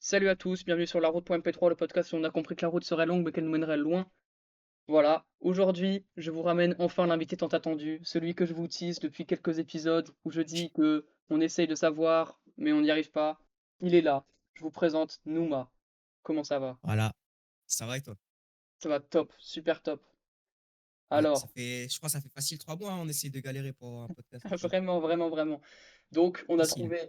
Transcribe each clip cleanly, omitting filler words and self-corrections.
Salut à tous, bienvenue sur la route.mp3, le podcast où on a compris que la route serait longue mais qu'elle nous mènerait loin. Voilà, aujourd'hui, je vous ramène enfin l'invité tant attendu, celui que je vous tease depuis quelques épisodes où je dis que on essaye de savoir mais on n'y arrive pas. Il est là, je vous présente Nouma. Comment ça va? Voilà, ça va et toi? Ça va top, super top. Ouais, Alors, je crois que ça fait facile 3 mois, hein, on essaie de galérer pour un podcast et tout. vraiment, vraiment, vraiment. Donc, on a Facile. trouvé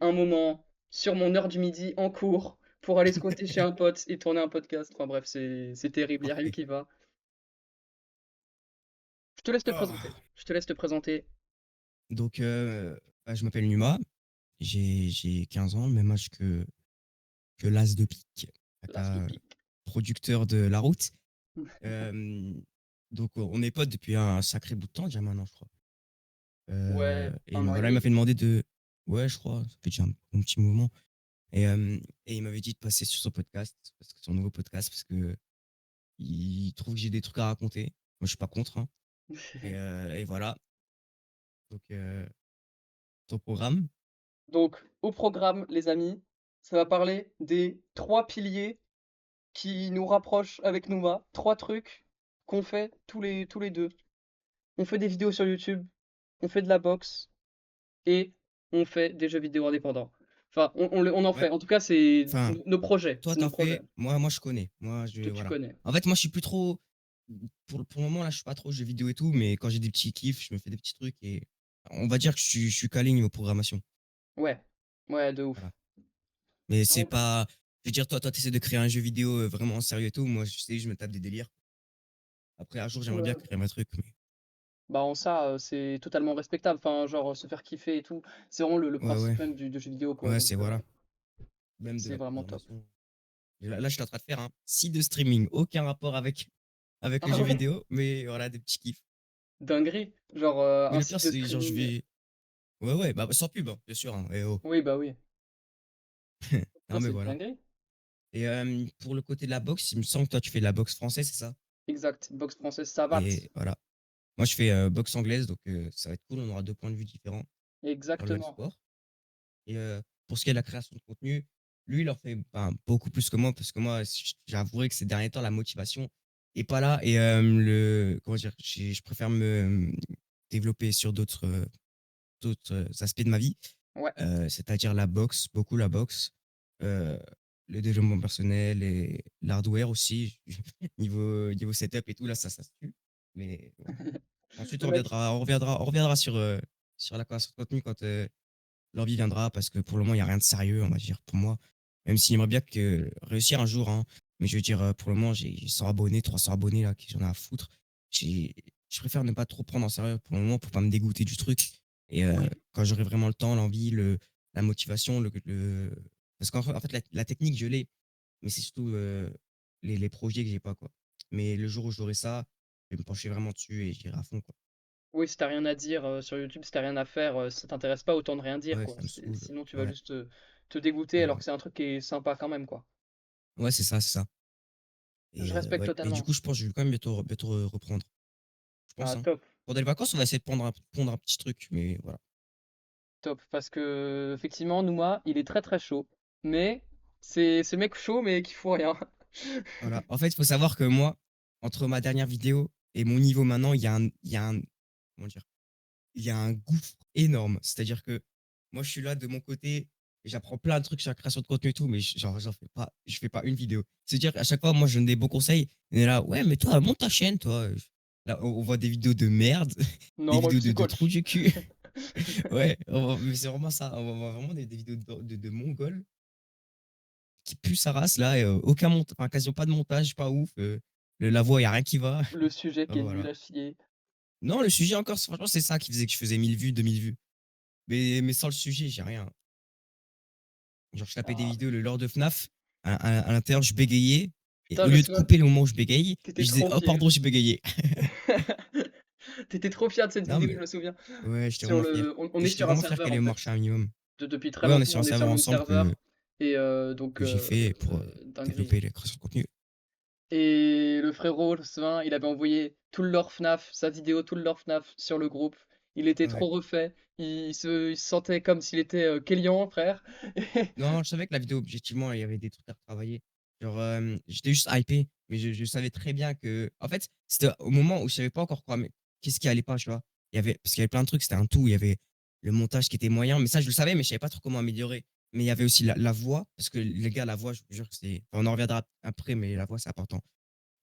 un moment sur mon heure du midi en cours pour aller squatter chez un pote et tourner un podcast. Enfin bref, c'est terrible, il n'y a rien Parfait. qui va. Je te laisse te présenter. Ah. Je te laisse te présenter. Donc, bah, je m'appelle Numa, j'ai 15 ans, même âge que l'As de pique, L'as de aka pique. producteur de La Route. Hem, donc, on est potes depuis un sacré bout de temps déjà maintenant, je crois. Ouais, Et un an et voilà, il m'a demi. fait demander de ouais, je crois, ça fait déjà un bon petit moment et il m'avait dit de passer sur son podcast, parce que son nouveau podcast, parce que il trouve que j'ai des trucs à raconter. Moi, je suis pas contre, hein. Et voilà. Donc, ton programme. Donc, au programme, les amis, ça va parler des trois piliers qui nous rapprochent avec Nouma. Trois trucs qu'on fait tous les deux. On fait des vidéos sur YouTube, on fait de la boxe et on fait des jeux vidéo indépendants. Enfin, on en fait. Ouais, En tout cas, c'est enfin, nos projets. toi, C'est nos t'en projets. fais. Moi, je connais. Toi, tu Voilà. connais. En fait, moi, je suis plus trop. Pour le moment, là, je suis pas trop jeux vidéo et tout, mais quand j'ai des petits kiffs, je me fais des petits trucs et on va dire que je suis calé niveau programmation. Ouais. Ouais, de Voilà. ouf. Mais c'est Donc, pas. Je veux dire, toi, t'essaies de créer un jeu vidéo vraiment sérieux et tout. Moi, je sais, je me tape des délires. Après, un jour, j'aimerais bien ouais. créer un truc, mais Bah en ça, c'est totalement respectable. Enfin, genre, se faire kiffer et tout, c'est vraiment le ouais, principe ouais. même du jeu vidéo, quoi. Ouais, Donc, c'est voilà. Même de c'est la vraiment top. programmation. Là, je suis en train de faire un site de streaming. Aucun rapport avec les Ah jeux ouais? vidéo, mais voilà, des petits kiffs. Dinguerie. Genre, Mais un le site pire, de c'est genre, je streaming. vais. Ouais, ouais, bah, sans pub, hein, bien sûr, hein, eh oh. Oui, bah oui. Non, Putain, mais c'est une voilà. dinguerie. Et pour le côté de la boxe, il me semble que toi, tu fais de la boxe française, c'est ça? Exact. Boxe française savate. Et voilà. Moi, je fais boxe anglaise, donc ça va être cool. On aura deux points de vue différents sur le même Exactement. sport. Et pour ce qui est de la création de contenu, lui, il en fait ben, beaucoup plus que moi, parce que moi, j'avouerai que ces derniers temps, la motivation est pas là. Comment dire, je préfère me développer sur d'autres aspects de ma vie, Ouais. c'est-à-dire la boxe, beaucoup la boxe, euh, le développement personnel et l'hardware aussi, niveau setup et tout, là, ça se tue. Mais voilà. Ensuite, Le mec, on reviendra sur la création de contenu quand l'envie viendra, parce que pour le moment, il n'y a rien de sérieux, on va dire, pour moi. Même s'il aimerait bien réussir un jour, hein. Mais je veux dire, pour le moment, j'ai 100 abonnés, 300 abonnés, là, qui j'en ai à foutre. J'ai, je préfère ne pas trop prendre en sérieux pour le moment pour pas me dégoûter du truc. Et oui. quand j'aurai vraiment le temps, l'envie, la motivation, parce qu'en fait, la technique, je l'ai. Mais c'est surtout les projets que j'ai pas, quoi. Mais le jour où j'aurai ça, je vais me pencher vraiment dessus et j'irai à fond, quoi. Oui, si t'as rien à dire sur YouTube, si t'as rien à faire, si ça t'intéresse pas, autant de rien dire, Ouais, quoi. ça me saoule. Sinon, tu vas Ouais, juste te dégoûter ouais, alors ouais. que c'est un truc qui est sympa quand même, quoi. Ouais, c'est ça, c'est ça. Je Et respecte ouais. Mais du totalement. coup, je pense que je vais quand même bientôt reprendre. Je pense, Ah, hein. top. Pendant les vacances, on va essayer de pondre un petit truc, mais voilà. Top, parce que effectivement, Nouma, il est très très chaud, mais c'est ce mec chaud mais qui fout rien. Voilà. En fait, il faut savoir que moi, entre ma dernière vidéo et mon niveau maintenant, comment dire, il y a un gouffre énorme. C'est-à-dire que moi, je suis là de mon côté, et j'apprends plein de trucs sur la création de contenu et tout, mais genre, je fais pas une vidéo. C'est-à-dire qu'à chaque fois, moi, je donne des bons conseils. Et là, ouais, mais toi, monte ta chaîne, toi. Là, on voit des vidéos de merde, des Non, moi je vidéos suis de trous coach. du cul. Ouais, mais c'est vraiment ça. On voit vraiment des vidéos de Mongols qui puent sa race là. Aucun montage, enfin, quasiment pas de montage, pas ouf. La voix, il n'y a rien qui va. Le sujet qui Enfin, est nul voilà. à chier. Non, le sujet encore, franchement, c'est ça qui faisait que je faisais 1000 vues, 2000 vues. Mais sans le sujet, j'ai rien. Genre, je tapais des Ah, vidéos le lore de FNAF. À l'intérieur, je bégayais. Et putain, au je me lieu de souviens, couper le moment où je bégaye, t'étais je disais, trop oh, fier. pardon, j'ai bégayé. T'étais trop fier de cette Non, vidéo, mais je me souviens. ouais, j'étais vraiment fier. On est J'étais sur un vraiment fier serveur qu'elle en ait fait. marché un minimum. Depuis très Ouais, on est longtemps, sur un on est sur serveur le même ensemble serveur. Et donc, que j'ai fait pour dinguerie. développer la création de contenu. Et le frérot, Sven, il avait envoyé tout le lore FNAF, sa vidéo, tout le lore FNAF sur le groupe. Il était Ouais. trop refait. Il se sentait comme s'il était Kélian, frère. Non, je savais que la vidéo, objectivement, il y avait des trucs à retravailler. Genre, j'étais juste hypé, mais je savais très bien que. En fait, c'était au moment où je savais pas encore quoi, mais qu'est-ce qui allait pas, tu vois. Parce qu'il y avait plein de trucs, c'était un tout. Il y avait le montage qui était moyen, mais ça, je le savais, mais je savais pas trop comment améliorer. Mais il y avait aussi la voix, parce que les gars, la voix, je vous jure que c'est. Enfin, on en reviendra après, mais la voix, c'est important.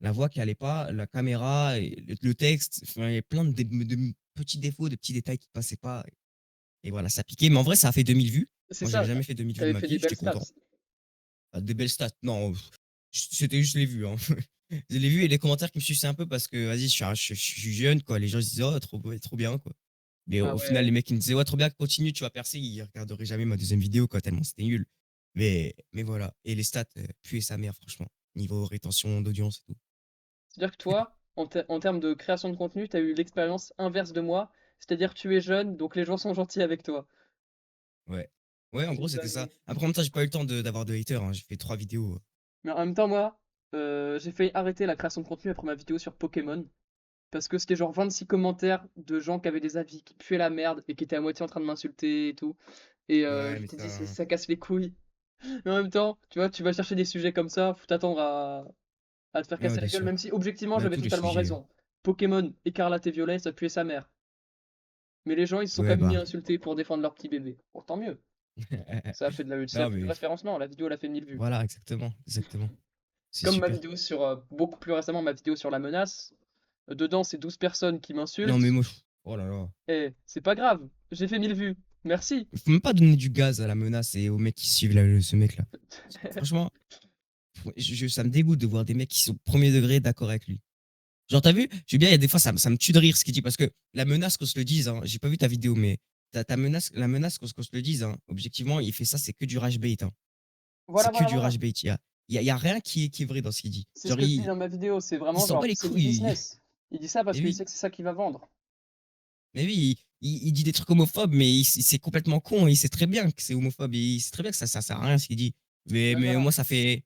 La voix qui allait pas, la caméra, et le texte, enfin, il y avait plein de petits défauts, de petits détails qui passaient pas. Et voilà, ça piquait. Mais en vrai, ça a fait 2000 vues. C'est Moi, j'avais ça, jamais fait 2000 vues de t'avais ma fait des vie, belles j'étais stats. content. Ah, des belles stats. Non, c'était juste les vues, hein. Les vues et les commentaires qui me suçaient un peu parce que, vas-y, je suis jeune, quoi. Les gens se disaient, oh, trop bien, quoi. Mais Ah au final, ouais. les mecs, ils me disaient, ouais, trop bien, continue, tu vas percer. Ils regarderaient jamais ma deuxième vidéo, quoi, tellement c'était nul. Mais voilà. Et les stats, puaient sa mère, franchement. Niveau rétention d'audience et tout. C'est-à-dire que toi, en termes de création de contenu, t'as eu l'expérience inverse de moi. C'est-à-dire que tu es jeune, donc les gens sont gentils avec toi. Ouais. Ouais, en C'est gros, une c'était ça. dinguerie. Après, en même temps, j'ai pas eu le temps d'avoir de haters, hein. J'ai fait 3 vidéos. Mais en même temps, moi, j'ai failli arrêter la création de contenu après ma vidéo sur Pokémon. Parce que c'était genre 26 commentaires de gens qui avaient des avis qui puaient la merde et qui étaient à moitié en train de m'insulter et tout. Et Ouais, je mais m'étais dit, ça. ça casse les couilles. Mais en même temps, tu vois, tu vas chercher des sujets comme ça, faut t'attendre à te faire Ouais, casser la bien gueule, sûr. même si objectivement On a j'avais tous les totalement sujets. raison. Pokémon, écarlate et violet, ça puait sa mère. Mais les gens, ils se sont quand Ouais, même mis bah. à insulter pour défendre leur petit bébé. Bon, tant mieux. Ça a Non, fait du mais référencement. La vidéo, elle a fait 1000 vues. voilà, exactement. Exactement. C'est Comme ma super. vidéo sur, beaucoup plus récemment, ma vidéo sur la menace. Dedans, c'est 12 personnes qui Non, mais m'insultent. moi, oh là là. Et c'est pas grave. J'ai fait 1000 vues. Merci. Il faut même pas donner du gaz à la menace et aux mecs qui suivent ce mec-là. Franchement, ça me dégoûte de voir des mecs qui sont premier degré d'accord avec lui. Genre, t'as vu? Je veux bien, il y a des fois, ça me tue de rire ce qu'il dit parce que la menace, qu'on se le dise, hein, j'ai pas vu ta vidéo, mais ta menace, la menace, qu'on se le dise, hein, objectivement, il fait ça, c'est que du rage bait, hein. Voilà, C'est que voilà, du voilà. rage bait. Il y a rien qui est vrai dans ce qu'il dit. C'est ce Genre, que je dis dans ma vidéo. C'est il vraiment s'en bat genre, les c'est du couilles. business. Il dit ça parce Mais qu'il oui. sait que c'est ça qui va vendre. Mais oui, il dit des trucs homophobes, mais c'est complètement con. Il sait très bien que c'est homophobe. Et il sait très bien que ça sert à rien ce qu'il dit. Ouais, Mais voilà. moi, ça fait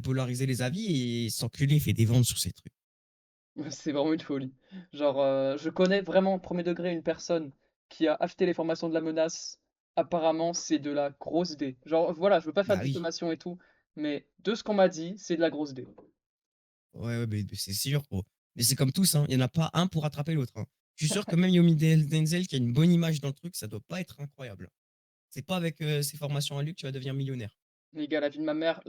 polariser les avis et s'enculer, il fait des ventes sur ces trucs. C'est vraiment une folie. Genre, je connais vraiment, premier degré, une personne qui a acheté les formations de la menace. Apparemment, c'est de la grosse D. Genre, voilà, je veux pas faire Bah de oui. diffamation et tout, mais de ce qu'on m'a dit, c'est de la grosse D. Ouais, mais c'est sûr, gros. Mais c'est comme tous, hein. Il n'y en a pas un pour rattraper l'autre, hein. Je suis sûr que même Yomi Denzel, qui a une bonne image dans le truc, ça doit pas être incroyable. C'est pas avec ses formations à lui que tu vas devenir millionnaire. Les gars, la vie de ma mère,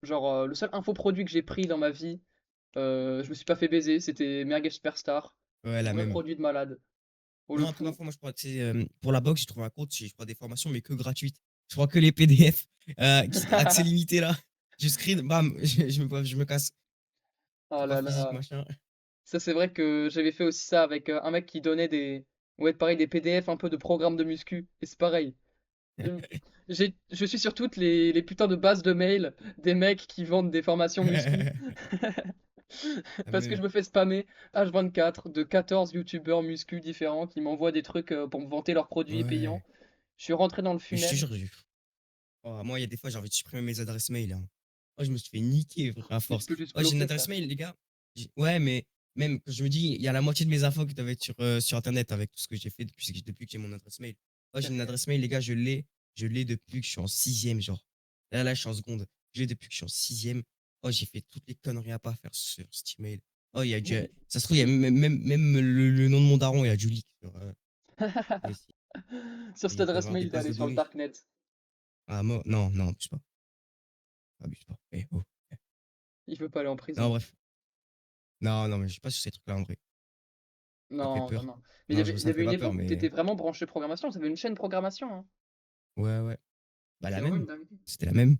genre, le seul infoproduit que j'ai pris dans ma vie, je me suis pas fait baiser, c'était Merguez Superstar. Ouais, la Vrai même. produit de malade. Pour le Non, après ma coup. fois, moi, je crois que pour la boxe, j'ai trouvé un compte, je crois, des formations, mais que gratuites. Je crois que les PDF, accès limité, là. Je screen, bam, je me casse. Oh C'est pas là physique, là. machin. Ça, c'est vrai que j'avais fait aussi ça avec un mec qui donnait ouais, pareil, des PDF un peu de programmes de muscu. Et c'est pareil. Euh, je suis sur toutes les putains de bases de mail des mecs qui vendent des formations muscu. La Parce que je même. me fais spammer H24 de 14 youtubeurs muscu différents qui m'envoient des trucs pour me vanter leurs produits payants. Ouais. Je suis rentré dans le Mais je te funnel. jure, moi, il y a des fois, j'ai envie de supprimer mes adresses mail, hein. Oh, je me suis fait niquer, frère, à Mais tu force. peux juste Oh, j'ai une bloquer, adresse frère. mail, les gars. Ouais, mais même quand je me dis, il y a la moitié de mes infos qui doivent être sur Internet avec tout ce que j'ai fait depuis que j'ai mon adresse mail. Oh, j'ai une adresse mail, les gars, je l'ai depuis que je suis en sixième, genre. Là, je suis en seconde. Je l'ai depuis que je suis en sixième. Oh, j'ai fait toutes les conneries à pas faire sur cet email. Oh, il y a du, Mais- ça se trouve, il y a même le nom de mon daron, il y a du leak. Mais si, Sur cette il peut y adresse avoir des mail, bases d'aller de sur le données. darknet. Ah, moi, non, non, abuse pas. Abuse pas. Oh. Il veut pas aller en Non, prison. bref. Non, non, mais je suis pas sur ces trucs-là en vrai. Ça me fait Non, non, peur. non. Mais Non, il ça y me avait fait une pas peur, époque où t'étais mais vraiment branché programmation. Ça avait une chaîne programmation, hein. ouais, ouais. Bah, C'est la vraiment une même. dinguerie. C'était la même.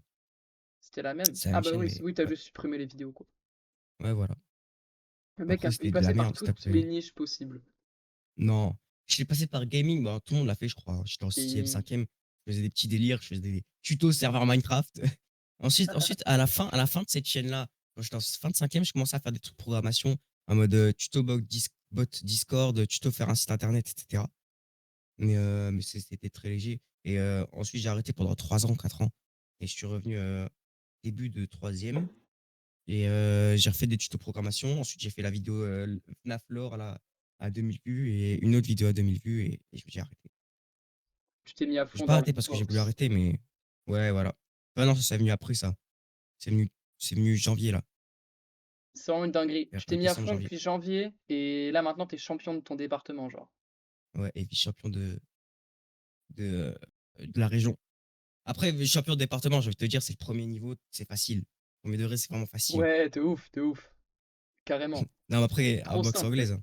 C'était la même. C'est la Ah même bah chaîne, oui, mais oui, t'as ouais. juste supprimé les vidéos, quoi. Ouais, voilà. Le mec, Après, il c'était de passait la par merde. C'était toutes les après. niches possibles. Non. Je suis passé par gaming. Bah, tout le monde l'a fait, je crois. J'étais en sixième, Gaming. cinquième. Je faisais des petits délires. Je faisais des tutos serveur Minecraft. Ensuite, à la fin de cette chaîne-là, quand j'étais en fin de cinquième, je commençais à faire des trucs de programmation en mode tuto bot Discord, tuto faire un site internet, etc. Mais c'était très léger. Et ensuite, j'ai arrêté pendant 3 ans, 4 ans. Et je suis revenu début de troisième. Et j'ai refait des tutos programmation. Ensuite, j'ai fait la vidéo FNAF Lore, là. à 2000 vues et une autre vidéo à 2000 vues et j'ai arrêté. Tu t'es mis à J'ai fond pas dans le arrêté parce que j'ai voulu box. arrêter, mais ouais, voilà. Ah non, ça, c'est venu après ça. C'est venu, c'est venu janvier, là. C'est vraiment une dinguerie. Tu t'es Vers mis à décembre, fond janvier. depuis janvier et là maintenant t'es champion de ton département, genre. Ouais, et vice-champion de la région. Après, champion de département, je vais te dire, c'est le premier niveau, c'est facile. Premier degré, c'est vraiment facile. Ouais, de ouf, carrément. Non, mais après, en Trop boxe simple anglaise, même. hein.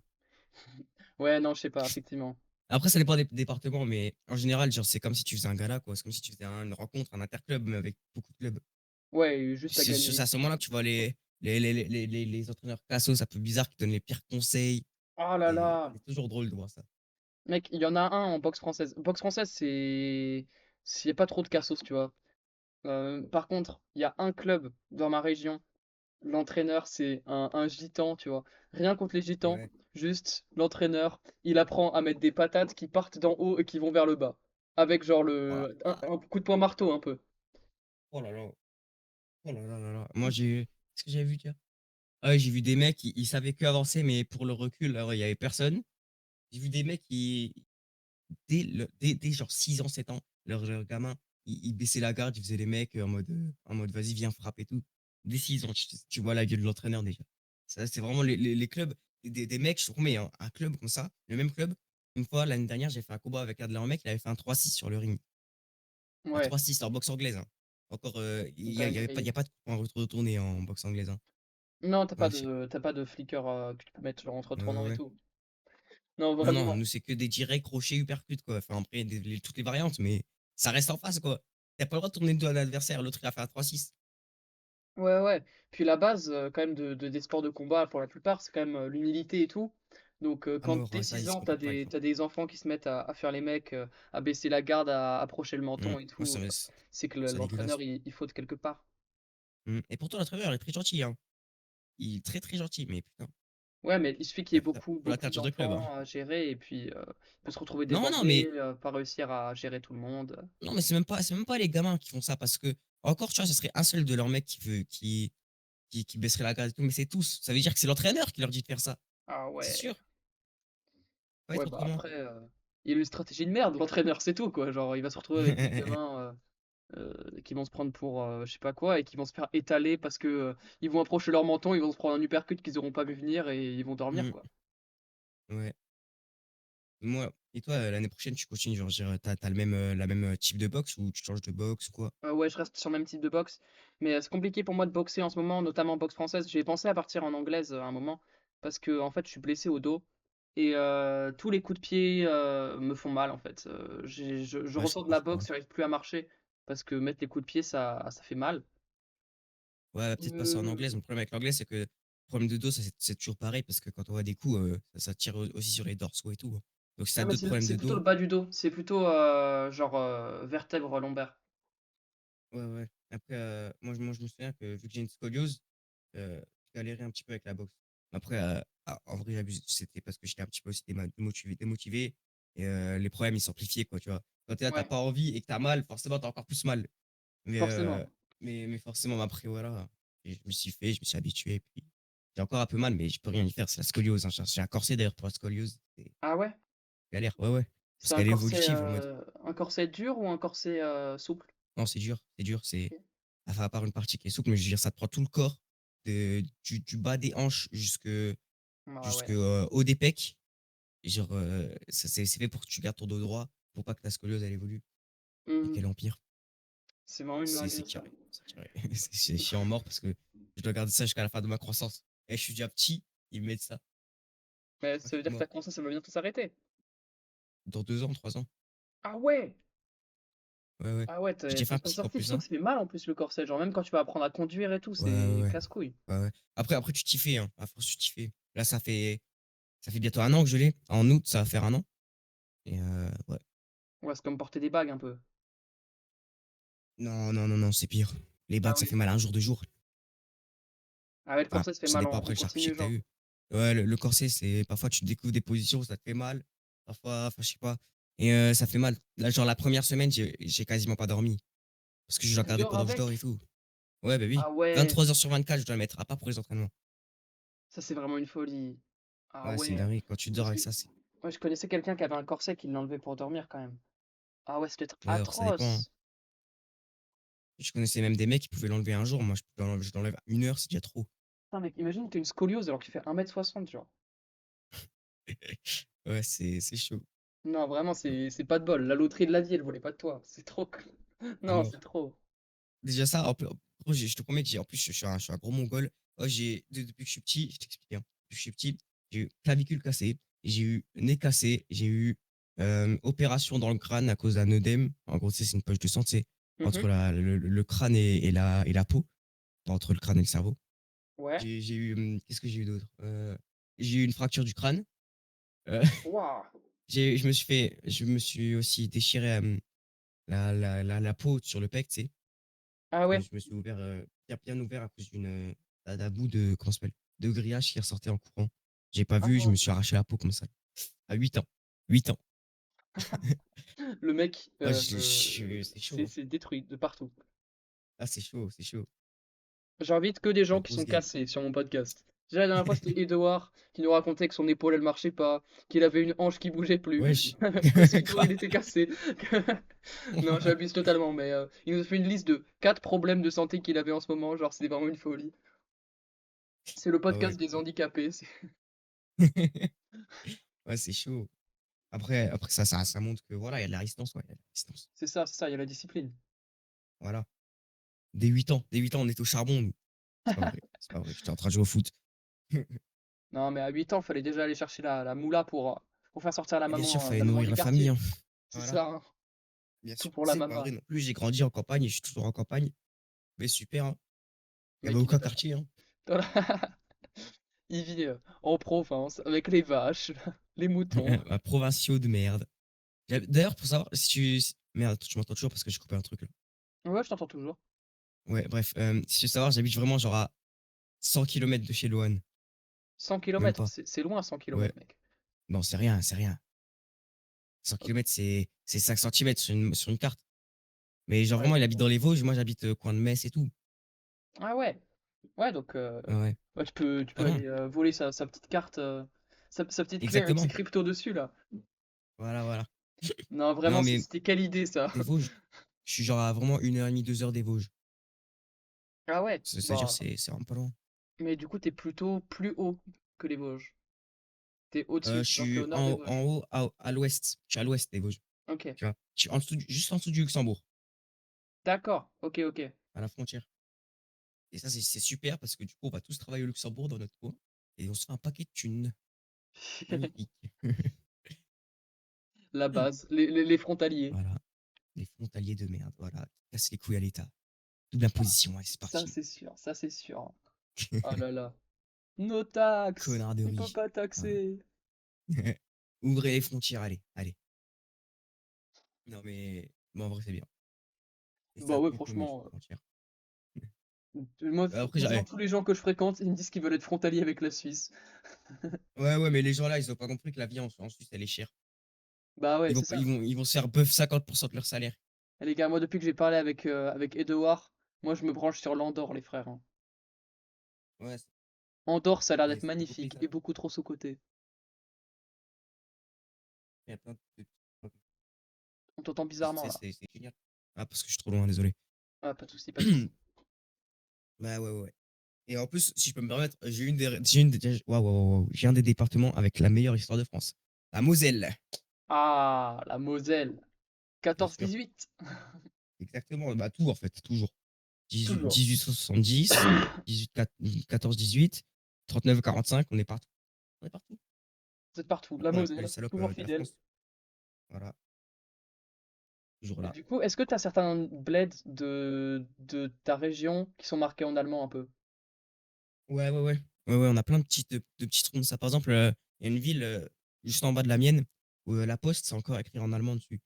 Ouais, non, je sais pas, effectivement. Après, ça dépend des départements, mais en général, genre, c'est comme si tu faisais un gala, quoi. C'est comme si tu faisais une rencontre, un interclub, mais avec beaucoup de clubs. Ouais, juste à C'est gagner. à ce moment-là que tu vois les entraîneurs cassos, un peu bizarres, qui donnent les pires conseils. Oh là Et là! c'est toujours drôle de voir ça. Mec, il y en a un en boxe française. Boxe française, s'il y a pas trop de cassos, tu vois. Par contre, il y a un club dans ma région. L'entraîneur, c'est un gitan, tu vois. Rien contre les gitans, Ouais. juste l'entraîneur, il apprend à mettre des patates qui partent d'en haut et qui vont vers le bas. Avec genre Voilà. un coup de poing marteau un peu. Oh là là. Oh là là là là. Moi, j'ai. Qu'est-ce que j'avais vu, tiens? Ah ouais, j'ai vu des mecs, ils savaient que avancer, mais pour le recul, alors, il y avait personne. J'ai vu des mecs qui, dès genre 6 ans, 7 ans, leur gamin, ils baissaient la garde, ils faisaient les mecs en mode vas-y, viens frapper et tout. Dès 6 ans, tu vois la gueule de l'entraîneur déjà. Ça, c'est vraiment les clubs, des mecs, je te promets, hein, un club comme ça, le même club. Une fois, l'année dernière, j'ai fait un combat avec un de leurs mecs, il avait fait un 3-6 sur le ring. Un Ouais, 3-6 en boxe anglaise, hein. Encore, il y dinguerie. a pas de coup en retourné en boxe anglaise, hein. Non, Ouais, je sais. t'as pas de flicker que tu peux mettre genre, entre Ouais, tournant et ouais. tout. Non, Non, non, vraiment. nous, c'est que des directs, crochets, uppercut, quoi. Enfin, après, toutes les variantes, mais ça reste en face, quoi. T'as pas le droit de tourner le dos à l'adversaire. L'autre, il a fait un 3-6. Ouais, ouais. Puis la base, quand même, des sports de combat, pour la plupart, c'est quand même l'humilité et tout. Donc, À quand mort, dès ouais, ça, 6 ils se ans, comportent pas avec ça. t'as des enfants qui se mettent à faire les mecs, à baisser la garde, à approcher le menton et Moi, tout, c'est que c'est dégueulasse. l'entraîneur, il faut de quelque part. Et pourtant, l'entraîneur, il est très gentil, hein. Il est très, très gentil, mais putain, Ouais, mais il suffit qu'il y ait faut beaucoup l'interdire de club, hein. d'enfants à gérer et puis il peut se retrouver Non, non, débordé, mais, pas réussir à gérer tout le monde. non, mais c'est même pas les gamins qui font ça parce que, encore, tu vois, ce serait un seul de leurs mecs qui baisserait la garde et tout, mais c'est tous. Ça veut dire que c'est l'entraîneur qui leur dit de faire ça. Ah C'est ouais. sûr. Pas Ouais, être bah autrement. après, il a une stratégie de merde, l'entraîneur, c'est tout, quoi. Genre, il va se retrouver avec des gamins qui vont se prendre pour je sais pas quoi et qui vont se faire étaler parce que ils vont approcher leur menton, ils vont se prendre un uppercut qu'ils auront pas vu venir et ils vont dormir, Hum, quoi. ouais. Moi, et toi, l'année prochaine, tu continues, genre, t'as le même, la même type de boxe ou tu changes de boxe ou quoi? Ouais, je reste sur le même type de boxe, mais c'est compliqué pour moi de boxer en ce moment, notamment en boxe française. J'ai pensé à partir en anglaise à un moment parce que en fait, je suis blessé au dos et tous les coups de pied me font mal en fait. Je Ouais, je ressors de comprends, la je boxe, comprends. j'arrive plus à marcher parce que mettre les coups de pied, ça fait mal. Ouais, peut-être passer en anglaise. Mon problème avec l'anglais, c'est que le problème de dos, ça, c'est toujours pareil parce que quand on voit des coups, ça tire aussi sur les dorsaux et tout, hein. Donc, si t'as Ah, mais d'autres problèmes c'est de plutôt le dos, bas du dos, c'est plutôt genre vertèbre lombaire. ouais, ouais. Après, moi, je me souviens que vu que j'ai une scoliose, je galérais un petit peu avec la boxe. Après, en vrai, c'était parce que j'étais un petit peu aussi démotivé et les problèmes, ils s'amplifiaient, quoi, tu vois. Quand t'es là, t'as Ouais, pas envie et que t'as mal, forcément, t'as encore plus mal. Mais, forcément. mais forcément, après, voilà. Et je me suis habitué. Puis j'ai encore un peu mal, mais je peux rien y faire. C'est la scoliose, hein. J'ai un corset d'ailleurs pour la scoliose. C'est Ah ouais? galère, ouais, ouais. Parce C'est qu'elle est évolutive en mode. un corset dur ou un corset souple? Non, c'est dur, c'est dur. Ok. Enfin, à part une partie qui est souple, mais je veux dire, ça te prend tout le corps. Du bas des hanches Ah jusque ouais. haut des pecs. Et genre, c'est fait pour que tu gardes ton dos droit, pour pas que ta scoliose elle évolue et Mhm. qu'elle empire. C'est vraiment une C'est dinguerie ça. carré. C'est carré. C'est chiant mort parce que je dois garder ça jusqu'à la fin de ma croissance. Et je suis déjà petit, ils me mettent ça. Mais Ouais, ça veut dire que moi, ta conscience, ça va bientôt s'arrêter. dans 2 ans, 3 ans. Ah ouais! Ouais, ouais. Ah ouais, J'ai déjà fait t'es un pas psych en sorti, plus, surtout que hein. ça fait mal en plus le corset. Genre même quand tu vas apprendre à conduire et tout, Ouais, ouais, c'est ouais. casse-couille. Ouais, ouais. Après, tu t'y fais, hein. À force, tu t'y fais. Là, ça fait bientôt 1 an que je l'ai. En août, ça va faire 1 an. Et ouais. Ouais, c'est comme porter des bagues un peu. Non, non, non, non, c'est pire. Les Ah bagues, ça oui. fait mal un jour, 2 jours. Ah ouais, le Enfin, corset, ça fait ça mal dépend après en le charcutier continu, que t'as genre. eu. Ouais, le corset, c'est parfois tu découvres des positions, ça te fait mal. Parfois, enfin, je sais pas. Et ça fait mal. Là, genre la première semaine, j'ai quasiment pas dormi. Parce que je dois Tu regarder dors pendant que je dors et avec? tout. Ouais, bah oui. Ah ouais, 23 heures sur 24, je dois le mettre, à part pour les entraînements. ça c'est vraiment une folie. Ah Ouais, c'est une ouais. dinguerie. Quand tu dors Parce que avec ça, c'est. ouais, je connaissais quelqu'un qui avait un corset qui l'enlevait pour dormir quand même. Ah ouais, c'était Ouais, alors ça dépend, hein. atroce. Je connaissais même des mecs qui pouvaient l'enlever un jour. Moi, je l'enlève 1 heure, c'est déjà trop. Putain, mec, imagine, t'as une scoliose alors que tu fais 1,60 m, genre. Ouais, c'est chaud. Non, vraiment, c'est pas de bol. La loterie de la vie, elle voulait pas de toi. C'est trop. À Non, mort. c'est trop. Déjà ça, je te promets que j'ai, en plus, je suis un gros mongol. Oh, depuis que je suis petit, je t'explique, hein. Depuis que je suis petit, j'ai eu clavicule cassée, j'ai eu nez cassé, j'ai eu opération dans le crâne à cause d'un œdème. En gros, tu sais, c'est une poche de sang, tu sais, Mhm. entre le crâne et la peau, enfin, entre le crâne et le cerveau. Ouais. J'ai eu, qu'est-ce que j'ai eu d'autre? J'ai eu une fracture du crâne. Euh, Waouh. je me suis aussi déchiré la peau sur le pec, tu sais. Ah ouais. Je me suis ouvert, bien ouvert à cause d'un bout de, comment ça s'appelle, de grillage qui ressortait en courant. J'ai pas Ah vu, je ouais. me suis arraché la peau comme ça. À 8 ans. 8 ans. Le mec, Ah, c'est chaud, hein. c'est détruit de partout. Ah, c'est chaud, c'est chaud. J'invite que des La gens qui grosse sont gueule. cassés sur mon podcast. Déjà, la dernière fois, c'était Edouard qui nous racontait que son épaule, elle marchait pas, qu'il avait une hanche qui bougeait plus, Wesh. que son dos, Quoi? il était cassé. Non, j'abuse totalement, mais il nous a fait une liste de 4 problèmes de santé qu'il avait en ce moment. Genre, c'était vraiment une folie. C'est le Ah ouais. podcast des handicapés. Ouais, c'est chaud. Après ça montre que voilà, il y a de la résistance, ouais, il y a de la résistance. C'est ça, il y a la discipline. Voilà. Dès 8 ans, on est au charbon, nous. C'est pas vrai, c'est pas vrai. J'étais en train de jouer au foot. Non, mais à 8 ans, fallait déjà aller chercher la moula pour faire sortir Et bien sûr, la fallait maman nourrir du la famille, quartier. hein. C'est Voilà. ça, hein. Bien Tout sûr. pour la C'est pas maman. vrai non plus, j'ai grandi en campagne et je suis toujours en campagne. Mais super, hein. Il y avait Mec, il aucun est quartier, hein. voilà. Il vit en Provence avec les vaches, les moutons. Un provinciaux de merde. D'ailleurs, pour savoir si tu. Merde, tu m'entends toujours parce que j'ai coupé un truc là. Ouais, je t'entends toujours. Ouais, bref. Si tu veux savoir, j'habite vraiment genre à 100 kilomètres de chez Loane. 100 Même kilomètres, pas. c'est loin 100 Ouais. kilomètres, mec. Non, c'est rien, c'est rien. 100 kilomètres, c'est 5 centimètres sur une carte. Mais genre Ouais, vraiment, il habite j'avoue. dans les Vosges. Moi, j'habite coin de Metz et tout. Ah ouais. Ouais, donc Ouais, ouais. ouais, tu peux Ah non, aller voler sa petite carte, sa petite clé avec ses exactement. cryptos dessus là. Voilà, voilà. Non, Non, vraiment, mais c'était quelle idée ça. des Vosges, je suis genre à vraiment 1 heure et demie, 2 heures des Vosges. Ah ouais. C'est-à-dire, Bah, c'est vraiment pas loin. mais du coup, t'es plutôt plus haut que les Vosges. T'es au-dessus, Je genre t'es suis au nord des en Vosges. haut, à l'ouest. Je suis à l'ouest des Vosges. Ok. Tu vois. Je suis juste en dessous du Luxembourg, D'accord. Ok, ok. à la frontière. Et ça, c'est super parce que du coup, on va tous travailler au Luxembourg dans notre coin et on se fait un paquet de thunes. Magnifique. La base, les frontaliers. Voilà. Les frontaliers de merde, voilà. Qui cassent les couilles à l'État. Double imposition, allez, c'est Ça, parti. c'est sûr. Ça, c'est sûr. Oh là là. Nos taxes! Connard de On peut riz. pas Voilà. taxer. Ouvrez les frontières, allez, allez. Non, mais en vrai, c'est bien. Et Bah ça ouais, compte mieux sur franchement. les frontières. Moi, Après, quasiment tous les gens que je fréquente, ils me disent qu'ils veulent être frontaliers avec la Suisse. ouais, ouais, mais les gens là, ils ont pas compris que la vie en Suisse, elle est chère. Bah ouais, Ils vont, c'est pas- ça. ils vont se faire bœuf 50% de leur salaire. Et les gars, moi, depuis que j'ai parlé avec Edouard, moi, je me branche sur l'Andorre, les frères, hein. Ouais, Andorre, ça a l'air d'être c'est un beau magnifique et paysage. beaucoup trop sous-coté. Il y a plein de On t'entend tu bizarrement sais, là. c'est génial. Ah, parce que je suis trop loin, désolé. Ah, pas de soucis, pas de soucis. Bah ouais, ouais, ouais. Et en plus, si je peux me permettre, waouh, waouh, waouh, j'ai un des départements avec la meilleure histoire de France. La Moselle, Ah, la Moselle. bien sûr. 14-18. Exactement, bah tout en fait, toujours. 18, Toujours. 1870, 18, 14, 18, 39, 45, on est partout. On est partout. Vous êtes partout. La Partout, on est un peu les Moselle, salopes toujours de la fidèle. France. Voilà, toujours Et là. du coup, est-ce que tu as certains bleds de ta région qui sont marqués en allemand un peu? Ouais, ouais, ouais. Ouais, ouais, on a plein de petits trous comme ça. Par exemple, il y a une ville juste en bas de la mienne où la poste, c'est encore écrit en allemand dessus.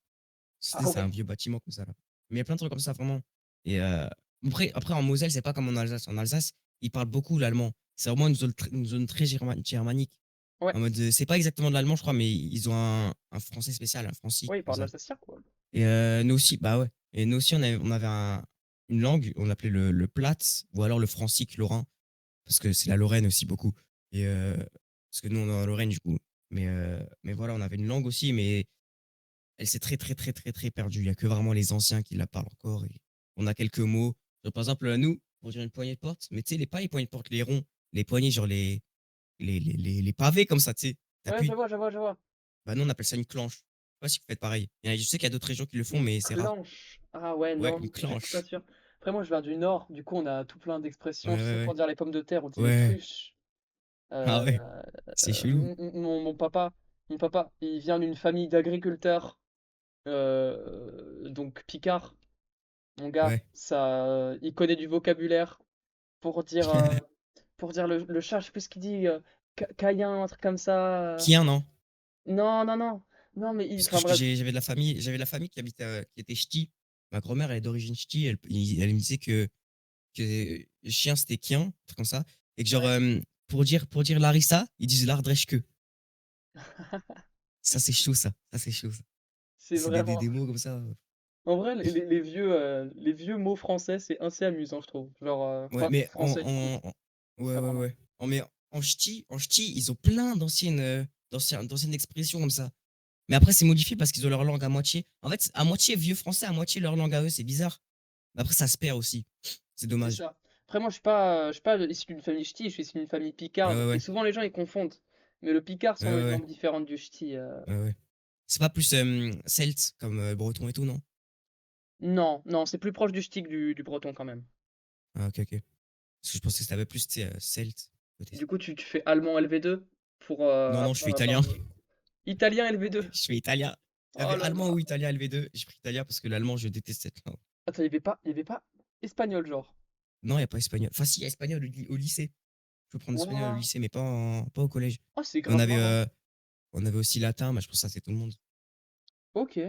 Ah C'est un ouais. vieux bâtiment comme ça, là. Mais il y a plein de trucs comme ça, vraiment. Et après, en Moselle, c'est pas comme en Alsace. En Alsace, ils parlent beaucoup l'allemand. C'est vraiment une zone très germanique. Ouais. En mode, c'est pas exactement de l'allemand, je crois, mais ils ont un français spécial, un francique, Ouais, ils comme parlent ça. l'alsacien, quoi. Et nous aussi, bah ouais. Et nous aussi, on avait une langue, on l'appelait le Platz, ou alors le francique lorrain, parce que c'est la Lorraine aussi beaucoup. Et parce que nous, on est en Lorraine, du coup. Mais voilà, on avait une langue aussi, mais elle s'est très, très, très, très, très perdue. Il y a que vraiment les anciens qui la parlent encore. Et on a quelques mots. Genre, par exemple, nous, pour dire une poignée de porte, mais tu sais, pas les poignées de porte, les ronds, les poignées, genre les pavés comme ça, tu sais, Ouais, je t'appuies. vois, je vois, je vois. Bah, nous, on appelle ça une clenche. Je sais pas si vous faites pareil. Je sais qu'il y a d'autres régions qui le font, Une mais c'est rare. clenche. Ah ouais, Ouais, non, une je suis pas clenche. sûr. Après, moi, je viens du Nord, du coup, on a tout plein Ouais, d'expressions. Tu sais, ouais, pour dire les pommes de terre, on dit ouais. les Ouais. cruches. Ah Euh, ouais, c'est chelou. mon papa, il vient d'une famille d'agriculteurs, donc Picard. Mon gars, Ouais. ça, il connaît du vocabulaire pour dire, le chat, je sais plus ce qu'il dit, caïn, un truc comme ça. Qui un, non? Non, non, non, non, mais Parce que enfin bref, j'avais de la famille qui habitait, qui était ch'ti. Ma grand-mère, elle est d'origine ch'ti. Elle me disait que chien, c'était kien, un truc comme ça. Et que genre, ouais, pour dire Larissa, ils disent lardrèche que. Ça, c'est chaud, ça. Ça, c'est chaud, ça. c'est C'est des, vraiment. des mots comme ça. En vrai, les vieux mots français, c'est assez amusant, je trouve. Genre, Ouais, enfin, mais français du coup, ouais, pas ouais, vraiment. ouais. Mais en ch'ti, ils ont plein d'anciennes expressions comme ça. Mais après, c'est modifié parce qu'ils ont leur langue à moitié. En fait, à moitié vieux français, à moitié leur langue à eux, c'est bizarre. Mais après, ça se perd aussi. C'est C'est dommage. ça. Après, moi, je suis pas issu d'une famille ch'ti, je suis issu d'une famille Ouais, picarde. ouais, Et ouais. souvent, les gens, ils confondent. Mais le picard, Ouais, sont ouais, une ouais. langue différente du ch'ti. Ouais, ouais. C'est pas plus celte comme breton et tout, non? Non, non, c'est plus proche du ch'ti que du breton quand même. Ah, ok, ok. Parce que je pensais que c'était plus, tu sais, celte. Côté. Du coup, tu fais allemand LV2 pour Non, non, je fais apprendre à italien. parler. Italien LV2. Je fais italien. Oh J'avais là allemand là. ou italien LV2. J'ai pris italien parce que l'allemand, je déteste cette langue. Attends, il y avait pas espagnol, genre. Non, il n'y a pas espagnol. Enfin, si, il y a espagnol au lycée. Je peux prendre espagnol au Ouah. lycée, mais pas au collège. Oh, c'est Et on grave avait, marrant. euh, on avait aussi latin, mais je pense que ça, c'est tout le monde. Ok.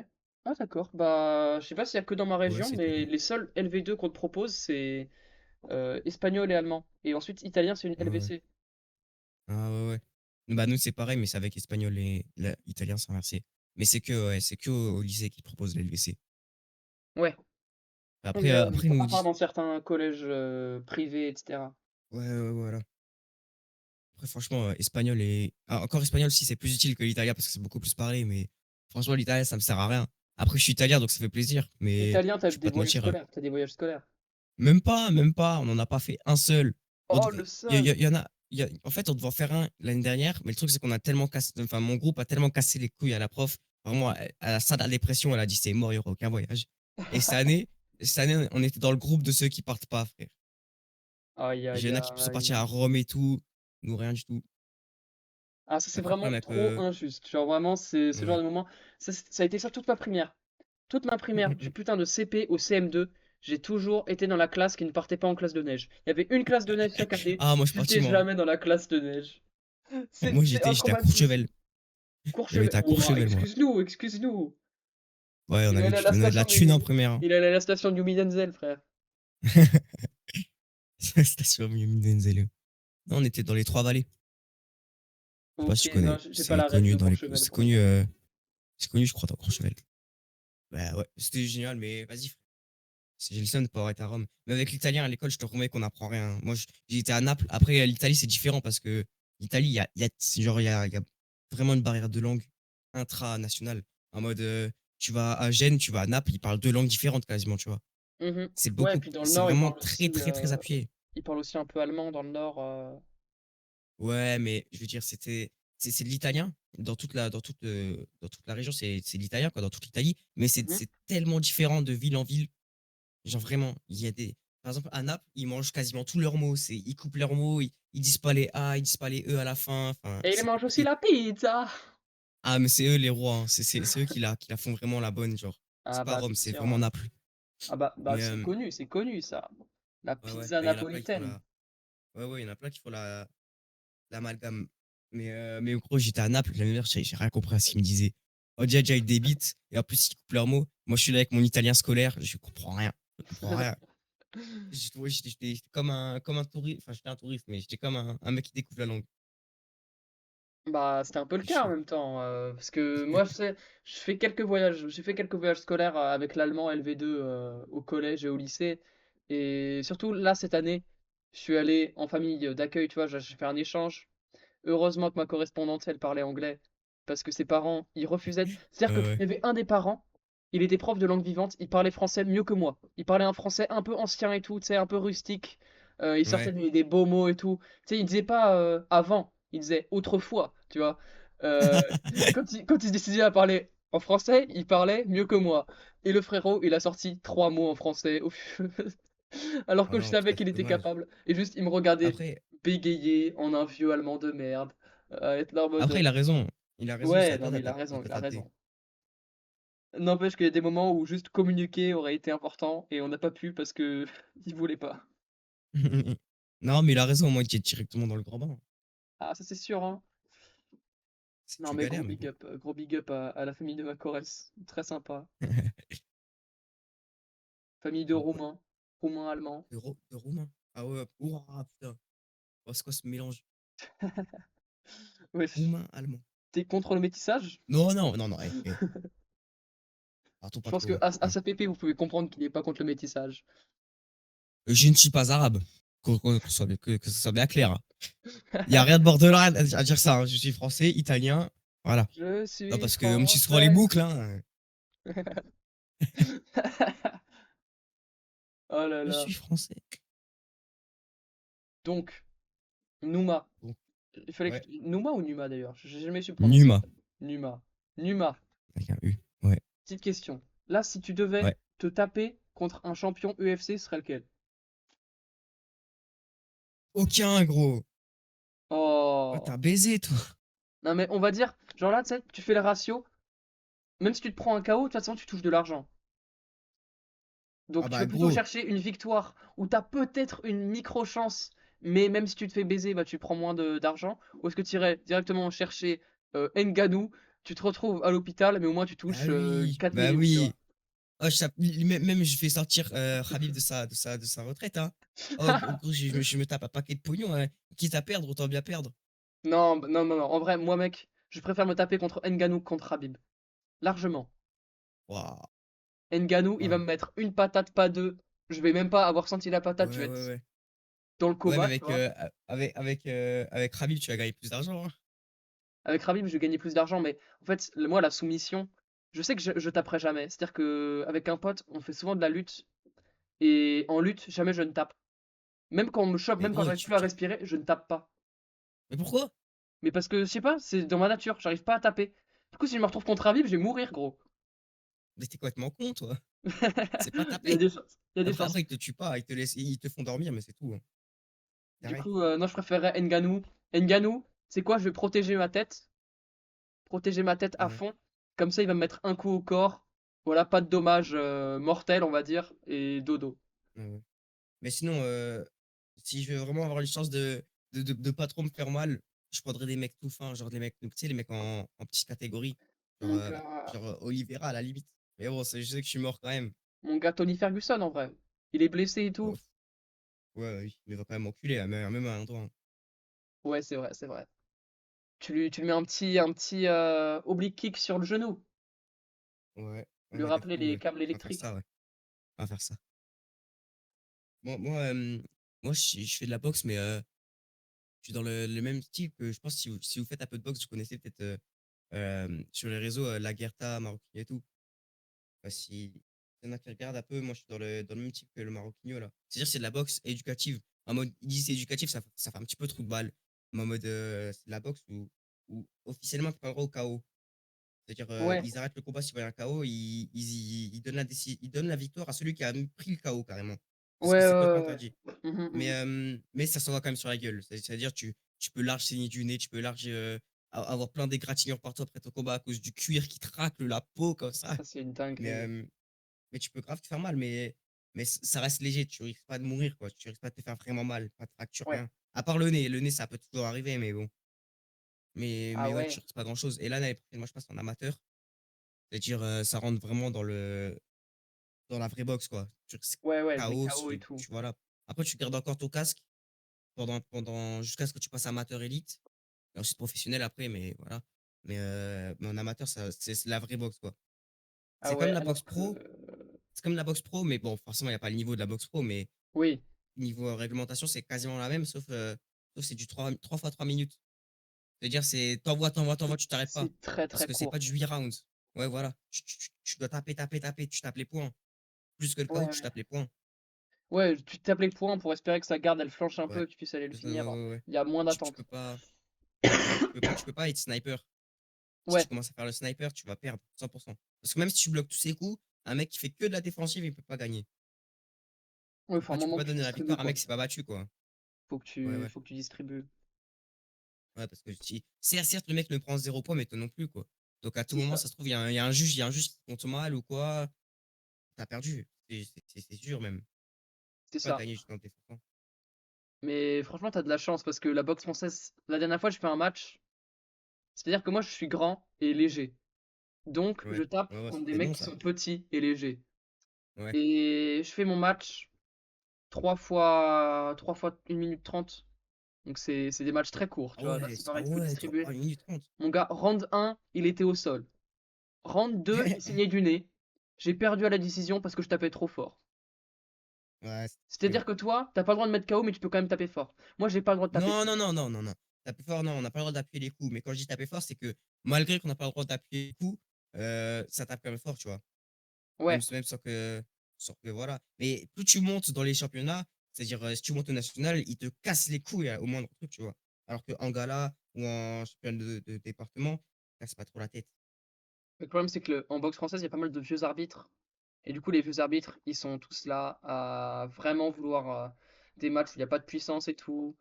Ah, d'accord. Bah, je sais pas s'il y a que dans ma Ouais, région, c'est tout le mais monde. les seuls LV2 qu'on te propose, c'est espagnol et allemand. Et ensuite, italien, c'est une Ah ouais. LVC. Ah ouais, ouais. Bah, nous, c'est pareil, mais c'est avec espagnol et italien, c'est inversé. Mais c'est que au lycée qu'ils proposent l'LVC. Ouais. Ok, Après, ouais, après, ils nous à part disent. dans certains collèges privés, etc. Ouais, ouais, voilà. Après, franchement, espagnol et. Ah, encore espagnol, si c'est plus utile que l'italien parce que c'est beaucoup plus parlé, mais franchement, l'italien, ça me sert à rien. Après, je suis italien, donc ça fait plaisir, mais Italien, t'as je vais des pas te voyages mentir. scolaires. T'as des voyages scolaires. Même pas, même pas. On n'en a pas fait un seul. Oh, le seul! Il y en a. En fait, on devait en faire un l'année dernière, mais le truc, c'est qu'on a tellement cassé. Enfin, mon groupe a tellement cassé les couilles à la prof. Vraiment, à la salle de la dépression, elle a dit c'est mort, il n'y aura aucun voyage. Et cette année, on était dans le groupe de ceux qui partent pas, frère. Aïe, Il y aïe, en a qui sont partis aïe. à Rome et tout. Nous, rien du tout. Ah, ça, c'est Après, vraiment on a trop que. injuste. Genre, vraiment, c'est ce genre Ouais. de moment. Ça a été ça toute ma primaire. Toute ma primaire, du putain de CP au CM2, j'ai toujours été dans la classe qui ne partait pas en classe de neige. Il y avait une classe de neige chaque année, Ah, moi, je suis parti, j'étais moi. jamais dans la classe de neige. Moi, C'est un j'étais à traumatisme. Courchevel. Courchevel. J'avais à Ouah, Courchevel, moi. excuse-nous, excuse-nous. Ouais, on Il avait, allait à la on avait de la station thune en du... première, hein. Il allait à la station du Denzel, frère. C'était sur Miami Denzele. Non, on était dans les Trois-Vallées. Je sais pas si Ok, tu non, connais. j'ai pas C'est la ref connu de dans les. Courchevel C'est pour le connu, coup. je crois, dans Courchevel. Bah ouais, c'était génial, mais vas-y, frère. J'ai le seum de pas avoir été à Rome. Mais avec l'italien à l'école, je te promets qu'on apprend rien. Moi, j'étais à Naples. Après, l'Italie, c'est différent parce que l'Italie, c'est genre, il y a vraiment une barrière de langue intranationale. En mode, tu vas à Gênes, tu vas à Naples, ils parlent deux langues différentes quasiment, tu vois. Mhm. C'est Ouais, et beaucoup, puis dans le c'est Nord, vraiment très, très, très appuyé. il parle aussi un peu allemand dans le Nord. Ouais, mais je veux dire, c'est de l'italien. Dans toute la région, c'est de l'italien, quoi, dans toute l'Italie. Mais c'est Mhm. c'est tellement différent de ville en ville. Genre vraiment, il y a des. Par exemple, à Naples, ils mangent quasiment tous leurs mots. Ils coupent leurs mots, ils disent pas les A, ils disent pas les E à la fin. Enfin, Et il c'est mange aussi compliqué. la pizza! Ah, mais c'est eux les rois, hein. C'est eux qui la font vraiment la bonne, genre. C'est Ah pas bah Rome, bien c'est sûr, vraiment hein. Naples. Ah bah Mais c'est connu ça. La ouais, ouais. pizza Bah, il y en a plein qui font napolitaine. la. Ouais, ouais, il y en a plein qui font l'amalgame. Mais gros, j'étais à Naples l'année dernière, j'ai rien compris à ce qu'ils me disaient. Oh, déjà, ils débitent, et en plus, ils coupent leurs mots. Moi, je suis là avec mon italien scolaire, je comprends rien. Je comprends rien. J'étais comme un touriste, enfin, j'étais un touriste, mais j'étais comme un mec qui découvre la langue. Bah c'était un peu le C'est cas en chaud. même temps, parce que moi j'ai fait quelques voyages scolaires avec l'allemand LV2 au collège et au lycée, et surtout là cette année, je suis allé en famille d'accueil, tu vois, j'ai fait un échange. Heureusement que ma correspondante, elle parlait anglais. Parce que ses parents, ils refusaient. C'est-à-dire Ouais, qu'il y avait un des parents, il était prof de langue vivante, il parlait français mieux que moi. Il parlait un français un peu ancien et tout, tu sais, un peu rustique. Il sortait ouais. des beaux mots et tout. Tu sais, il disait pas avant, il disait autrefois, tu vois. Euh, quand il se décidait à parler en français, il parlait mieux que moi. Et le frérot, il a sorti trois mots en français, alors Ah que je non, savais putain, qu'il c'est était dommage. capable. Et juste, il me regardait Après, bégayer en un vieux allemand de merde, être là en mode après, il a raison. Il a raison, c'est ouais, à non toi mais il a de raison, il a t'adapter. raison. N'empêche qu'il y a des moments où juste communiquer aurait été important et on n'a pas pu parce que il voulait pas. Non, mais il a raison, moi, il est directement dans le grand bain. Ah, ça c'est sûr, hein. C'est Non tu mais galères, mais bon. gros big up à la famille de Macorès, très sympa. Famille de Ah ouais. Roumains, Roumains allemands. De roumain. Ah ouais, ouah, putain. Oh, c'est quoi ce mélange? Wesh, Roumain, allemand. t'es contre le métissage? Non, non, non, non, partons Je pas pense trop que loin. à Hein. sa pépé, vous pouvez comprendre qu'il n'est pas contre le métissage. Je ne suis pas arabe. Que ce soit bien clair. Hein. Il n'y a rien de borderline à dire ça. Hein. Je suis français, italien. Voilà. Je Non, suis parce que même si souvent les français. boucles, hein, Oh là je là. suis français. Donc, Numa. Bon, Il fallait que ouais. Numa ou Numa d'ailleurs? J'ai jamais su prononcer. Numa. Numa. Numa. Avec un U. Ouais. Petite question. Là, si tu devais Ouais. te taper contre un champion UFC, ce serait lequel? Aucun, gros. Oh, Oh. t'as baisé, toi. Non mais on va dire, genre là, tu sais, tu fais le ratio. Même si tu te prends un KO, de toute façon, tu touches de l'argent. Ah Donc tu bah, vas plutôt gros. chercher une victoire où t'as peut-être une micro-chance, mais même si tu te fais baiser, bah tu prends moins d'argent. Ou est-ce que tu irais directement chercher Ngannou, tu te retrouves à l'hôpital, mais au moins tu Bah touches oui. 4 Bah millions, tu vois. oui. Oh, même je fais sortir Khabib de sa retraite. Hein. Oh, gros, je me tape un paquet de pognon. Hein. Quitte à perdre, autant bien perdre. Non, non, non, non. En vrai, moi, mec, je préfère me taper contre Ngannou que contre Khabib. Largement. Waouh. Ngannou, il va Ah. me mettre une patate, pas deux. Je vais même pas avoir senti la patate, je Ouais, vais ouais, être ouais. dans le Ouais, mais coma, tu vois. avec Khabib, tu vas gagner plus d'argent. Hein. Avec Khabib, je vais gagner plus d'argent, mais en fait, moi, la soumission, je sais que je taperai jamais. C'est-à-dire que avec un pote, on fait souvent de la lutte, et en lutte, jamais je ne tape. Même quand on me chope, Mais même quand gros, j'arrive plus à respirer, je ne tape pas. mais pourquoi? Mais parce que, je sais pas, c'est dans ma nature, j'arrive pas à taper. Du coup, si je me retrouve contre Khabib, je vais mourir, gros. Mais t'es complètement con, toi. C'est pas Il y a taper. des chances. Il y a des Après, chances. ils te tuent pas, ils te font dormir, mais c'est tout. Hein. Du Arrête. coup, non, je préférerais Ngannou. Ngannou, c'est quoi? Je vais protéger ma tête à Ouais, fond. Comme ça, il va me mettre un coup au corps. Voilà, pas de dommages mortels, on va dire, et dodo. ouais, ouais. Mais sinon, si je veux vraiment avoir une chance de pas trop me faire mal, je prendrais des mecs tout fins, genre des mecs, tu sais, les mecs en petite catégorie. Genre, Mon gars, Oliveira à la limite. Mais bon, je sais que je suis mort quand même. mon gars Tony Ferguson en vrai. Il est blessé et Ouais, tout. ouais, oui, mais il va quand même m'enculer, hein, même à un endroit. Hein. Ouais, c'est vrai, c'est vrai. Tu lui mets un petit oblique kick sur le genou. Ouais, Lui ouais, de rappeler fou, les ouais. câbles On va faire ça, électriques. ouais. On va faire ça. Moi, moi je fais de la boxe, mais je suis dans le même style que je pense si vous faites un peu de boxe, vous connaissez peut-être sur les réseaux La Guerta, Maroquinho et tout. Si il y en a qui regardent un peu, moi je suis dans le même type que le Maroquinho là. C'est-à-dire c'est de la boxe éducative. En mode, ils disent c'est éducatif, ça fait un petit peu trop de balles. Mais en mode, c'est de la boxe où officiellement tu pas le droit au KO. C'est-à-dire, Ouais, ils arrêtent le combat s'il y a un KO, ils donnent ils donnent la victoire à celui qui a pris le KO carrément. Parce que ouais, c'est complètement ouais, ouais. interdit. Mhm, mhm. Mais ça s'en va quand même sur la gueule. C'est-à-dire, tu peux large saigner du nez, tu peux large avoir plein d'égratignures partout après ton combat à cause du cuir qui te racle la peau comme ça. Ça, c'est une Mais, dinguerie. mais tu peux grave te faire mal, mais ça reste léger. Tu risques pas de mourir, quoi. Tu risques pas de te faire vraiment mal, pas de fracture, Ouais. rien. À part le nez. Le nez, ça peut toujours arriver, mais bon. Ah Mais ouais, ouais. tu risques pas grand-chose. Et là, l'année prochaine, moi, je passe en amateur. C'est-à-dire, ça rentre vraiment dans la vraie boxe, quoi. C'est Ouais, ouais, les chaos, KO et tout. voilà. Après, tu gardes encore ton casque jusqu'à ce que tu passes amateur élite. Et ensuite professionnel après, mais voilà. Mais en amateur, c'est la vraie boxe, quoi. Ah C'est comme ouais, la boxe alors que... pro. C'est comme la boxe pro, mais bon, forcément, il n'y a pas le niveau de la boxe pro, mais Oui. niveau réglementation, c'est quasiment la même, sauf c'est du 3 fois 3 minutes. C'est-à-dire, c'est t'envoies, t'envoies, t'envoies, tu t'arrêtes pas. C'est très Parce très que c'est pas court. du 8 rounds. Ouais, voilà. Tu dois taper, taper, taper, tu tapes les points. Plus que le Ouais, KO, tu ouais. tapes les points. Ouais, tu tapes les points pour espérer que sa garde elle flanche un peu Ouais. et que tu puisses aller le C'est ça, ouais, finir. ouais, ouais. Il y a moins Tu d'attente. peux pas. Ouais, tu peux pas être sniper. Si tu Ouais, commences à faire le sniper, tu vas perdre 100%. Parce que même si tu bloques tous ses coups, un mec qui fait que de la défensive, il peut pas gagner. ouais, faut un Tu peux moment pas que tu donner la distribues victoire à un quoi. mec qui s'est pas battu, quoi. Ouais, ouais. Faut que tu distribues. Ouais, parce que si, certes, le mec ne prend 0 points, mais toi non plus, quoi. Donc à tout C'est moment, ça, ça se trouve, il y a un juge qui compte mal ou quoi. T'as perdu. C'est sûr, même. Tu c'est peux pas ça. gagner juste en défendant. Mais franchement, t'as de la chance parce que la boxe française, la dernière fois, je fais un match. C'est-à-dire que moi, je suis grand et léger. Donc, je Ouais. tape Ouais, ouais, contre des c'est mecs bon, qui ça. sont petits et légers. Ouais. Et je fais mon match 3 fois 1 minute 30. Donc, c'est des matchs très courts, Ah tu vois. Là, ouais, c'est pareil, ah tu peux ouais, distribuer. 1 minute 30. Mon gars, round 1, il était au sol. Round 2, il saignait du nez. J'ai perdu à la décision parce que je tapais trop fort. Ouais, c'est sûr. C'est-à-dire que toi, t'as pas le droit de mettre KO, mais tu peux quand même taper fort. Moi, j'ai pas le droit de taper Non, fort. non, non, non, non, non. Taper fort, non, on n'a pas le droit d'appuyer les coups. Mais quand je dis taper fort, c'est que malgré qu'on n'a pas le droit d'appuyer les coups, ça tape quand même fort, tu vois. Même, Ouais. même sans que, voilà. Mais plus tu montes dans les championnats, c'est-à-dire si tu montes au national, ils te cassent les couilles au moindre truc, tu vois. Alors qu'en gala ou en championnat de département, ils cassent pas trop la tête. Le problème, c'est que en boxe française, il y a pas mal de vieux arbitres. Et du coup, les vieux arbitres, ils sont tous là à vraiment vouloir des matchs où il n'y a pas de puissance et tout.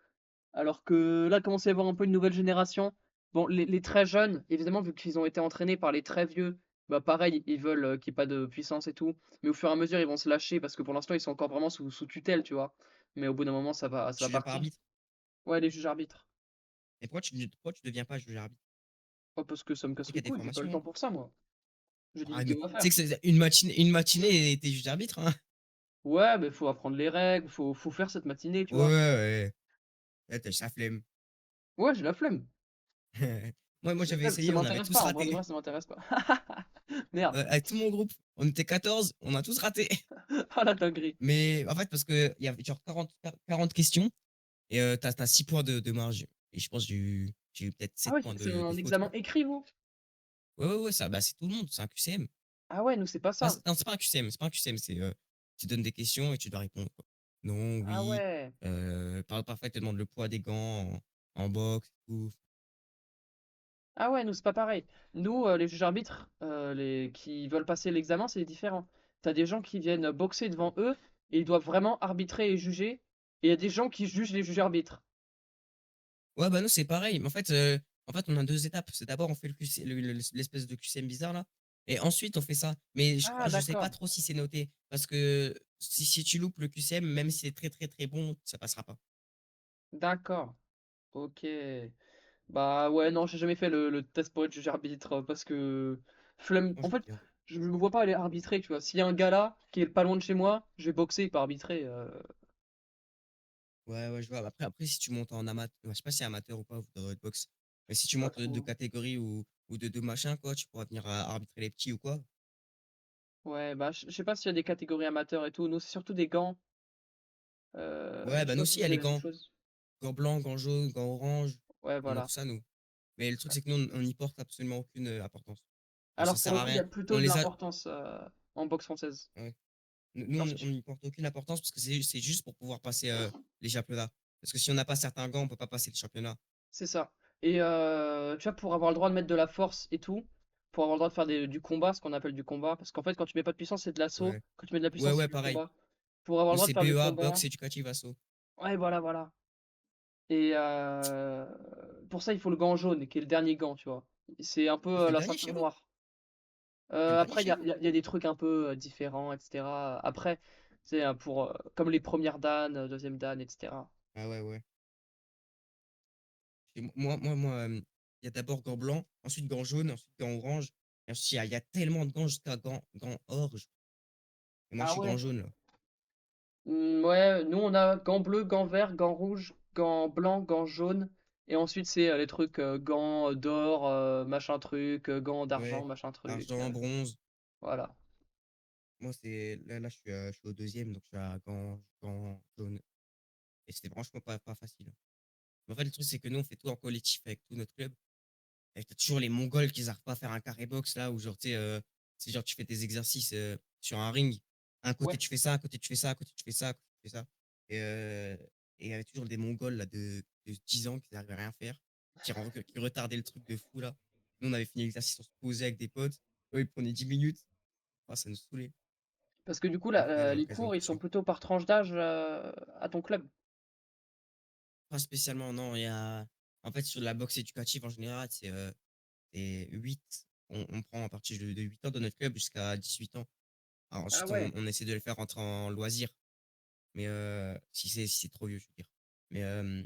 Alors que là, commence à y avoir un peu une nouvelle génération. Bon, les très jeunes, évidemment, vu qu'ils ont été entraînés par les très vieux, bah pareil, ils veulent qu'il n'y ait pas de puissance et tout. Mais au fur et à mesure, ils vont se lâcher parce que pour l'instant, ils sont encore vraiment sous tutelle, tu vois. Mais au bout d'un moment, ça va Tu viens pas partir. arbitre. Ouais, les juges arbitres. Et pourquoi tu deviens pas juge arbitre? Oh, parce que ça me Tu casse sais qu'il y les a des couilles, j'ai pas le formations, temps hein. pour ça, moi. J'ai des Ah, mais vidéos à tu faire. sais que c'est une matinée et t'es juge arbitre, hein. Ouais, mais faut apprendre les règles, faut faire cette matinée, tu Ouais, vois. ouais. Là, t'as sa flemme. Ouais, j'ai la flemme. Moi, J'ai la j'avais flemme, ça essayé, on avait m'intéresse tous pas, en vrai de raté. vrai, ça m'intéresse pas. Merde. Avec tout mon groupe, on était 14, on a tous raté. Ah la dinguerie. Mais en fait, parce qu'il y avait genre 40 questions et t'as 6 points de marge. Et je pense que j'ai eu peut-être Ah 7 ouais, points c'est de un faute, examen quoi. écrit, vous? Ouais, ouais, ouais, ça, bah, c'est tout le monde, c'est un QCM. Ah ouais, nous c'est pas ça. Non, c'est pas un QCM, c'est pas un QCM, tu donnes des questions et tu dois répondre, quoi. Non, Ah oui, ouais. parfois, ils te demandent le poids des gants en boxe, tout. Ah ouais, nous c'est pas pareil. Nous, les juges arbitres, les qui veulent passer l'examen, c'est différent. T'as des gens qui viennent boxer devant eux et ils doivent vraiment arbitrer et juger. Et il y a des gens qui jugent les juges arbitres. Ouais, bah, nous, c'est pareil. Mais en fait, on a 2 étapes. C'est d'abord, on fait l'espèce de QCM bizarre, là. Et ensuite, on fait ça. Mais Ah je sais pas d'accord. trop si c'est noté. Parce que si tu loupes le QCM, même si c'est très, très, très bon, ça passera pas. D'accord. Ok. Bah ouais, non, j'ai jamais fait le test pour être juge arbitre parce que flemme. Moi, En j'aime fait, bien. je me vois pas aller arbitrer, tu vois. S'il y a un gars là qui est pas loin de chez moi, je vais boxer, pas arbitrer. Ouais, ouais, je vois. Après, si tu montes en amateur, je sais pas si c'est amateur ou pas, vous de boxe. Mais si tu Pas montes de trop. catégorie ou de machin, quoi, tu pourras venir arbitrer les petits ou quoi. Ouais, bah je sais pas s'il y a des catégories amateurs et tout. Nous, c'est surtout des gants. Ouais, Je bah sais nous pas si aussi, il vous y a avez les la même gants. chose. Gants blancs, gants jaunes, gants orange. Ouais, On a tout voilà. ça, nous. Mais le truc, c'est que nous, on n'y porte absolument aucune importance. Genre, ça Alors pour sert le à coup, il y rien. a plutôt On de les a. l'importance en boxe française. Ouais. Nous, Genre, on n'y porte aucune importance parce que c'est juste pour pouvoir passer les championnats. Parce que si on n'a pas certains gants, on peut pas passer les championnats. c'est ça. Et tu vois, pour avoir le droit de mettre de la force et tout, pour avoir le droit de faire du combat, ce qu'on appelle du combat, parce qu'en fait, quand tu mets pas de puissance, c'est de l'assaut. Ouais. Quand tu mets de la Ouais, puissance, c'est ouais, du pareil. combat. Pour avoir le Nous, droit de c'est faire du BEA, boxe combat. éducative asso. Ouais, voilà, voilà. Et pour ça, il faut le gant jaune, qui est le dernier gant, tu vois. C'est un peu C'est le la dernier chez ceinture vous? noire. C'est le dernier Après, chez vous? il y a des trucs un peu différents, etc. Après, c'est pour comme les premières dan, deuxième dan, etc. Ah ouais, ouais. Moi, il y a d'abord gants blancs, ensuite gants jaunes, ensuite gants orange. Et ensuite, il y a tellement de gants jusqu'à gants orge. Et moi, je Ah suis gant ouais. jaune, là. Ouais, nous on a gants bleus, gants verts, gants rouges, gants blancs, gants jaunes. Et ensuite, c'est les trucs gants d'or, machin truc, gants d'argent, Ouais. machin truc. Argent, bronze. Voilà. Moi, là, je suis au deuxième, donc je suis à gants jaune. Et c'était franchement pas facile. Mais en fait, le truc, c'est que nous, on fait tout en collectif avec tout notre club. Et t'as toujours les Mongols qui n'arrivent pas à faire un carré box là, où genre, tu sais, c'est genre, tu fais tes exercices sur un ring. Un côté, Ouais, tu fais ça, à côté, tu fais ça, à côté, tu fais ça, à côté, tu fais ça. Et il y avait toujours des Mongols là, de 10 ans qui n'arrivaient à rien faire, qui retardaient le truc de fou là. Nous, on avait fini l'exercice, on se posait avec des potes. Eux, ils prenaient 10 minutes. Ah, ça nous saoulait. parce que du coup, Après, dans les l'occasion, cours, ils sont question. plutôt par tranche d'âge à ton club. Pas spécialement, non. Il y a... En fait, sur la boxe éducative en général, c'est 8. On prend à partir de 8 ans dans notre club jusqu'à 18 ans. Alors Ah ensuite, ouais, on essaie de le faire rentrer en loisir. Mais si c'est trop vieux, je veux dire. Mais, euh,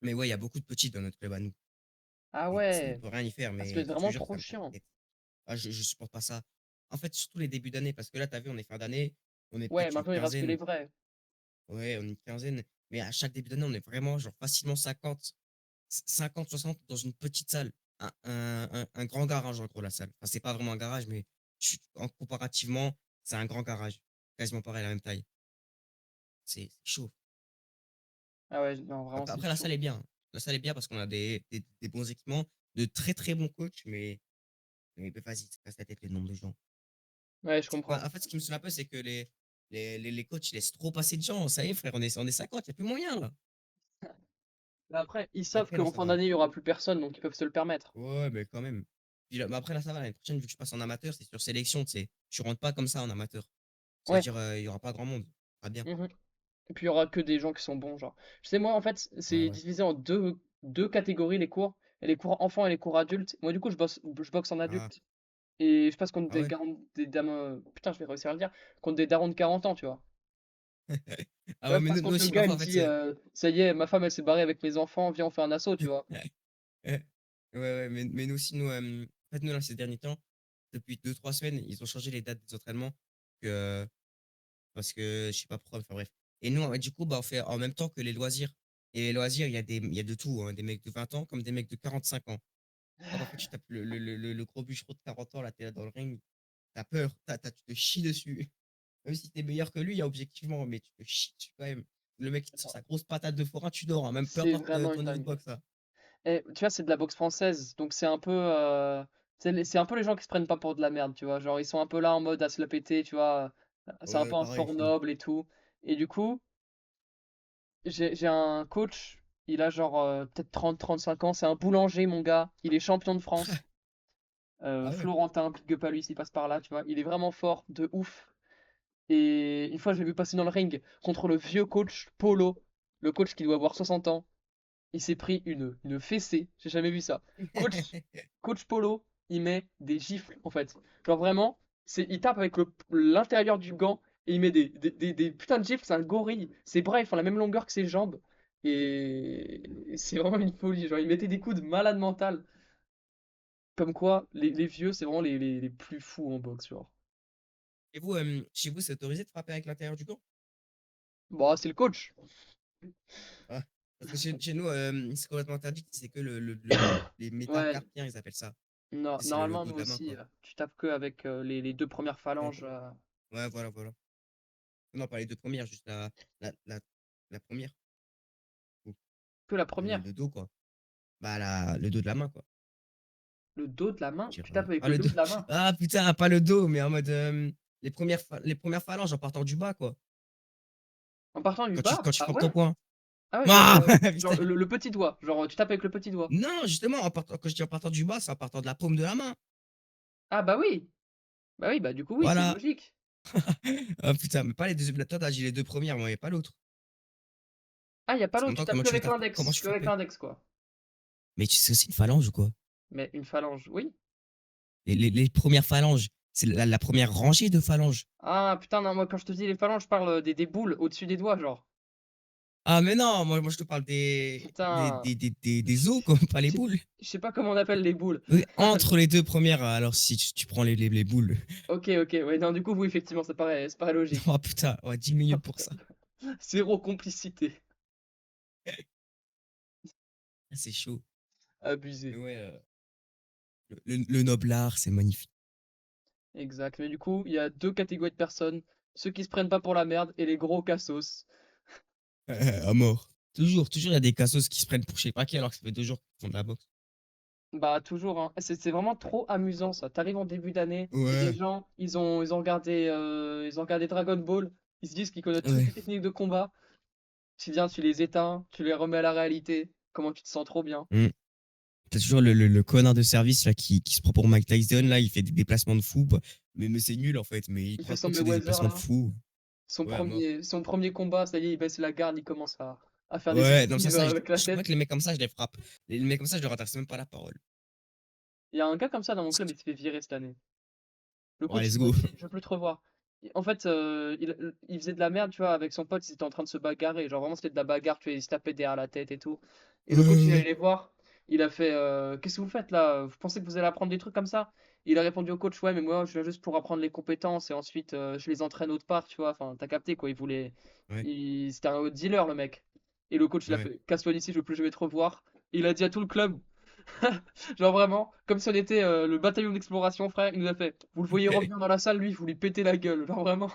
mais ouais, il y a beaucoup de petits dans notre club à nous. ah Et on ouais, peut rien y faire, ah, ça doit mais être je te vraiment jure, trop ça me casse chiant. la tête. Ah, je supporte pas ça. En fait, surtout les débuts d'année, parce que là, t'as vu, on est fin d'année, on est Ouais, peut-être une maintenant il reste que les quinzaine. vrais. Ouais, on est une quinzaine. Mais à chaque début d'année, on est vraiment genre facilement 50, 60 dans une petite salle. Un grand garage, en gros, la salle. Enfin, c'est pas vraiment un garage, mais comparativement, c'est un grand garage. Quasiment pareil, la même taille. C'est chaud. Ah ouais, non, vraiment Après, c'est après, la chaud. salle est bien. La salle est bien parce qu'on a des bons équipements, de très très bons coachs, mais vas-y, ça casse la tête le nombre de gens. Ouais, je comprends. En fait, ce qui me saoule un peu, c'est que les coachs ils laissent trop passer de gens. Ça y est, frère, on est 50, il n'y a plus moyen là. Mais après, ils savent Après, non, qu'en ça fin va. d'année, il y aura plus personne, donc ils peuvent se le permettre. Ouais, mais quand même. Puis mais après, là, ça va. L'année prochaine, vu que je passe en amateur, c'est sur sélection, tu sais. Tu rentres pas comme ça en amateur. Ouais. C'est-à-dire, il y aura pas grand monde. Pas bien. Mhm. Et puis il y aura que des gens qui sont bons, genre. Je sais, moi, en fait, Ouais, c'est ouais. divisé en deux catégories, les cours. Et les cours enfants et les cours adultes. Moi, du coup, je boxe en Ah, adulte. Et je passe contre ah ouais. des dames. Putain, je vais réussir à le dire. Contre des darons de 40 ans, tu vois. Tu Ah vois, ouais, je mais passe nous contre le aussi, gars, il parfois, me en fait, dit ça y est, ma femme, elle s'est barrée avec mes enfants, viens, on fait un assaut, tu vois. Ouais, ouais, mais nous aussi, en fait, nous, là, ces derniers temps, depuis 2, 3 semaines, ils ont changé les dates des entraînements que, parce que je sais pas pourquoi, enfin bref. Et nous, ouais, du coup, bah, on fait en même temps que les loisirs. Et les loisirs, il y a de tout, hein, des mecs de 20 ans comme des mecs de 45 ans. Donc, en fait, tu tapes le gros bûcheron de 40 ans, là, t'es là dans le ring, t'as peur, tu te chies dessus. Même si t'es meilleur que lui, il y a objectivement, mais tu te chies dessus quand même. Le mec, il te sort sa grosse patate de forain, tu dors, hein, même peu C'est importe vraiment ton une niveau de dinguerie. boxe, ça. Et tu vois, c'est de la boxe française, donc c'est un peu. C'est un peu les gens qui se prennent pas pour de la merde, tu vois. Genre, ils sont un peu là en mode à se la péter, tu vois. C'est un Ouais, peu un pareil, sport chez nous. noble et tout. Et du coup, j'ai un coach, il a genre peut-être 30-35 ans, c'est un boulanger, mon gars. Il est champion de France. Ah ouais. Florentin, big up à lui s'il passe par là, tu vois. Il est vraiment fort, de ouf. Et une fois, je l'ai vu passer dans le ring contre le vieux coach Polo, le coach qui doit avoir 60 ans. Il s'est pris une fessée, j'ai jamais vu ça. Coach, coach Polo, il met des gifles en fait. Genre vraiment, il tape avec l'intérieur du gant et il met des putains de gifles, c'est un gorille. Ses bras ils font la même longueur que ses jambes et c'est vraiment une folie. Genre il mettait des coups de malade mental. Comme quoi, les vieux, c'est vraiment les plus fous en boxe, genre. Et vous, chez vous, c'est autorisé de frapper avec l'intérieur du gant? Bon, c'est le coach. Ah. Parce que chez nous, c'est complètement interdit. C'est que les Ouais, métacarpiens, ils appellent ça. non, C'est le normalement dos nous de la main, aussi, quoi. tu tapes que avec les deux premières Ouais, phalanges. ouais, voilà, voilà. Non, pas les 2 premières, juste la première. Ou Que la Le, première. le dos, quoi. Bah, le dos de la main, quoi. Le dos de la main? Je veux Tu dire, tapes avec ah, le le dos dos. de la main. Ah, putain, pas le dos, mais en mode les premières phalanges en partant du bas, quoi. En partant du bas? Quand tu Ah frappes ton ouais? poing. Ah ouais, genre, Ah, genre putain. le petit doigt. Genre, tu tapes avec le petit doigt. Non, justement, quand je dis en partant du bas, c'est en partant de la paume de la main. Ah bah oui. Bah oui, bah du coup, oui, c'est Voilà. logique. Ah, putain, mais pas les deux. Toi, t'as dit les 2 premières, moi, il n'y a pas l'autre. Ah, y a pas Parce qu'en l'autre, même tu temps, tapes comment que tu veux avec taper? Comment l'index. je Que avec frappais? l'index, quoi. Mais tu sais aussi une phalange ou quoi? Mais une phalange, oui. Les premières phalanges, c'est la première rangée de phalanges. Ah putain, non, moi quand je te dis les phalanges, je parle des boules au-dessus des doigts, genre. Ah, mais non, moi je te parle Putain. des os, quoi, pas les Je sais boules. je sais pas comment on appelle les boules. Oui, entre les 2 premières, alors si tu prends les boules. Ok, ok, ouais, non, du coup, oui, effectivement, ça paraît logique. Oh putain, ouais, 10 Oh minutes pour putain. ça. Zéro complicité. C'est chaud. Mais Abusé. ouais, le noble art, c'est magnifique. Exact. Mais du coup, il y a deux catégories de personnes. Ceux qui se prennent pas pour la merde et les gros cassos. À mort. Toujours, il y a des cassos qui se prennent pour je sais pas qui, alors que ça fait 2 jours qu'ils font de la boxe. Bah toujours, hein. C'est vraiment trop amusant ça. T'arrives en début d'année et les Ouais, gens, ils ont regardé Dragon Ball. Ils se disent qu'ils connaissent toutes ouais. les techniques de combat. Tu viens, tu les éteins, tu les remets à la réalité. Comment tu te sens trop bien. Mm. T'as toujours le connard de service là qui se prend pour Mike Tyson, là, il fait des déplacements de fou. Mais c'est nul en fait, mais il Il fait croit son trop que c'est des Mayweather déplacements de là. fou. Ouais, à mort. Son premier combat, ça y est, il baisse la garde, il commence à faire des Ouais, non, esquives avec la moi tête. que les mecs comme ça, je les frappe. Les mecs comme ça, je leur adresse même pas la parole. Il y a un gars comme ça dans mon club, il s'est fait virer cette année. Le Ouais, coach, let's il m'a go. dit, je veux plus te revoir. En fait, il faisait de la merde, tu vois, avec son pote, ils étaient en train de se bagarrer. Genre vraiment, c'était de la bagarre, tu vois, ils se tapaient derrière la tête et tout. Et Ouais, le coach, il allait ouais, les voir. Il a fait, qu'est-ce que vous faites là? Vous pensez que vous allez apprendre des trucs comme ça? Il a répondu au coach, ouais, mais moi, je viens juste pour apprendre les compétences et ensuite, je les entraîne autre part, tu vois. Enfin, t'as capté, quoi. ouais, C'était un dealer, le mec. Et le coach, il a ouais. fait, casse-toi d'ici, je veux plus jamais te revoir. Il a dit à tout le club, genre vraiment, comme si on était le bataillon d'exploration, frère, il nous a fait. Vous le voyez revenir dans la salle, lui, vous lui pétez la gueule. Genre vraiment,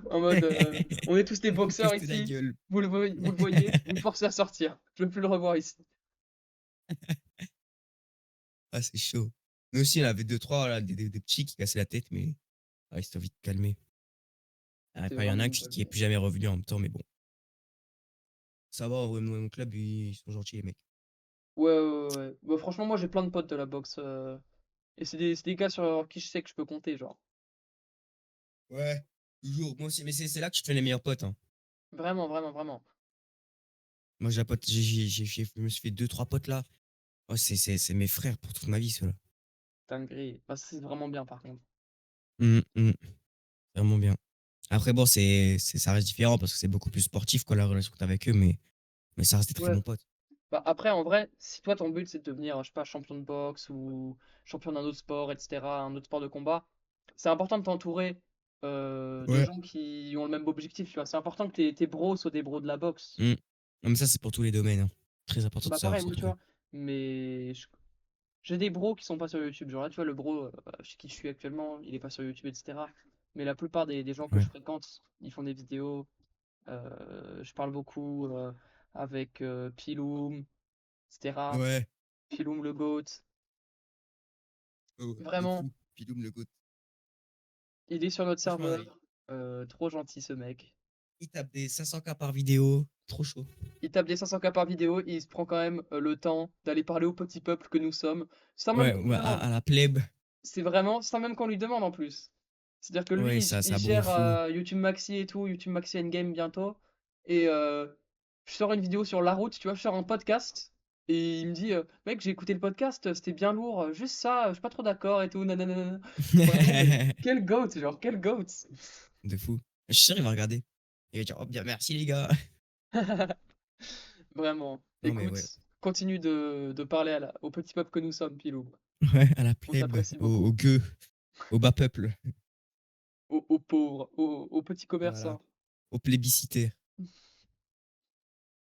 en mode on est tous des boxeurs Péter la ici, gueule. vous le voyez, vous le forcez à sortir. Je veux plus le revoir ici. Ah, c'est chaud. Nous aussi, on avait deux, trois, là, des petits qui cassaient la tête, mais ah, ils s'étaient vite calmés. C'est Après, il y en a vraiment un une bonne qui est idée. plus jamais revenu en même temps, mais bon. Ça va, en vrai, mon club, ils sont gentils, les mecs. Ouais, ouais, ouais, ouais. Bah, franchement, moi j'ai plein de potes de la boxe. Et c'est des gars sur qui je sais que je peux compter, genre. Ouais, toujours. Moi aussi, mais c'est là que je fais les meilleurs potes, hein. Vraiment, vraiment, vraiment. Moi, j'ai un pote, je me suis fait deux, trois potes là. Oh, c'est mes frères pour toute ma vie, ceux-là. Dinguerie. Bah, ça, c'est vraiment bien par contre. Hum. Vraiment bien. Après, bon, ça reste différent parce que c'est beaucoup plus sportif, quoi, la relation que t'as avec eux, mais ça reste des très Ouais. bons potes. Bah, après, en vrai, si toi ton but c'est de devenir, je sais pas, champion de boxe ou champion d'un autre sport, etc., un autre sport de combat, c'est important de t'entourer de Ouais. gens qui ont le même objectif, tu vois. C'est important que tes bros soient des bros de la boxe. Hum. Non, mais ça, c'est pour tous les domaines, hein. Très important de Bah, savoir pareil, moi, tu s'entourer. vois. Mais j'ai des bros qui sont pas sur YouTube. Genre là, tu vois, le bro chez qui je suis actuellement, il est pas sur YouTube, etc. Mais la plupart des gens que je Ouais. fréquente, ils font des vidéos. Je parle beaucoup avec Piloum, etc. Ouais. Piloum le GOAT. Oh, de Vraiment, fou. Piloum le goat. il est sur notre Franchement, serveur. Trop gentil ce mec. il tape des 500K par vidéo. Trop chaud. Il tape des 500K par vidéo et il se prend quand même le temps d'aller parler au petit peuple que nous sommes, sans même Ouais, qu'on lui ouais, demande. à la plèbe. C'est vraiment sans même qu'on lui demande en plus. C'est-à-dire que lui, Ouais, il ça gère fou. YouTube Maxi et tout, YouTube Maxi Endgame bientôt. Et je sors une vidéo sur la route, tu vois, je sors un podcast. Et il me dit, mec, j'ai écouté le podcast, c'était bien lourd, juste ça, je suis pas trop d'accord et tout, nanana. Vraiment, mais quel goat, genre, quel goat. De fou. Je suis sûr, il va regarder. Il va dire, oh, bien, merci les gars. Vraiment. Non, mais ouais. Écoute, continue de parler au petit peuple que nous sommes, Pilou. Ouais, à la On plèbe, t'apprécie beaucoup. au gueux, au bas peuple. Aux pauvres, aux petits Voilà. commerçants. Au plébiscitaire.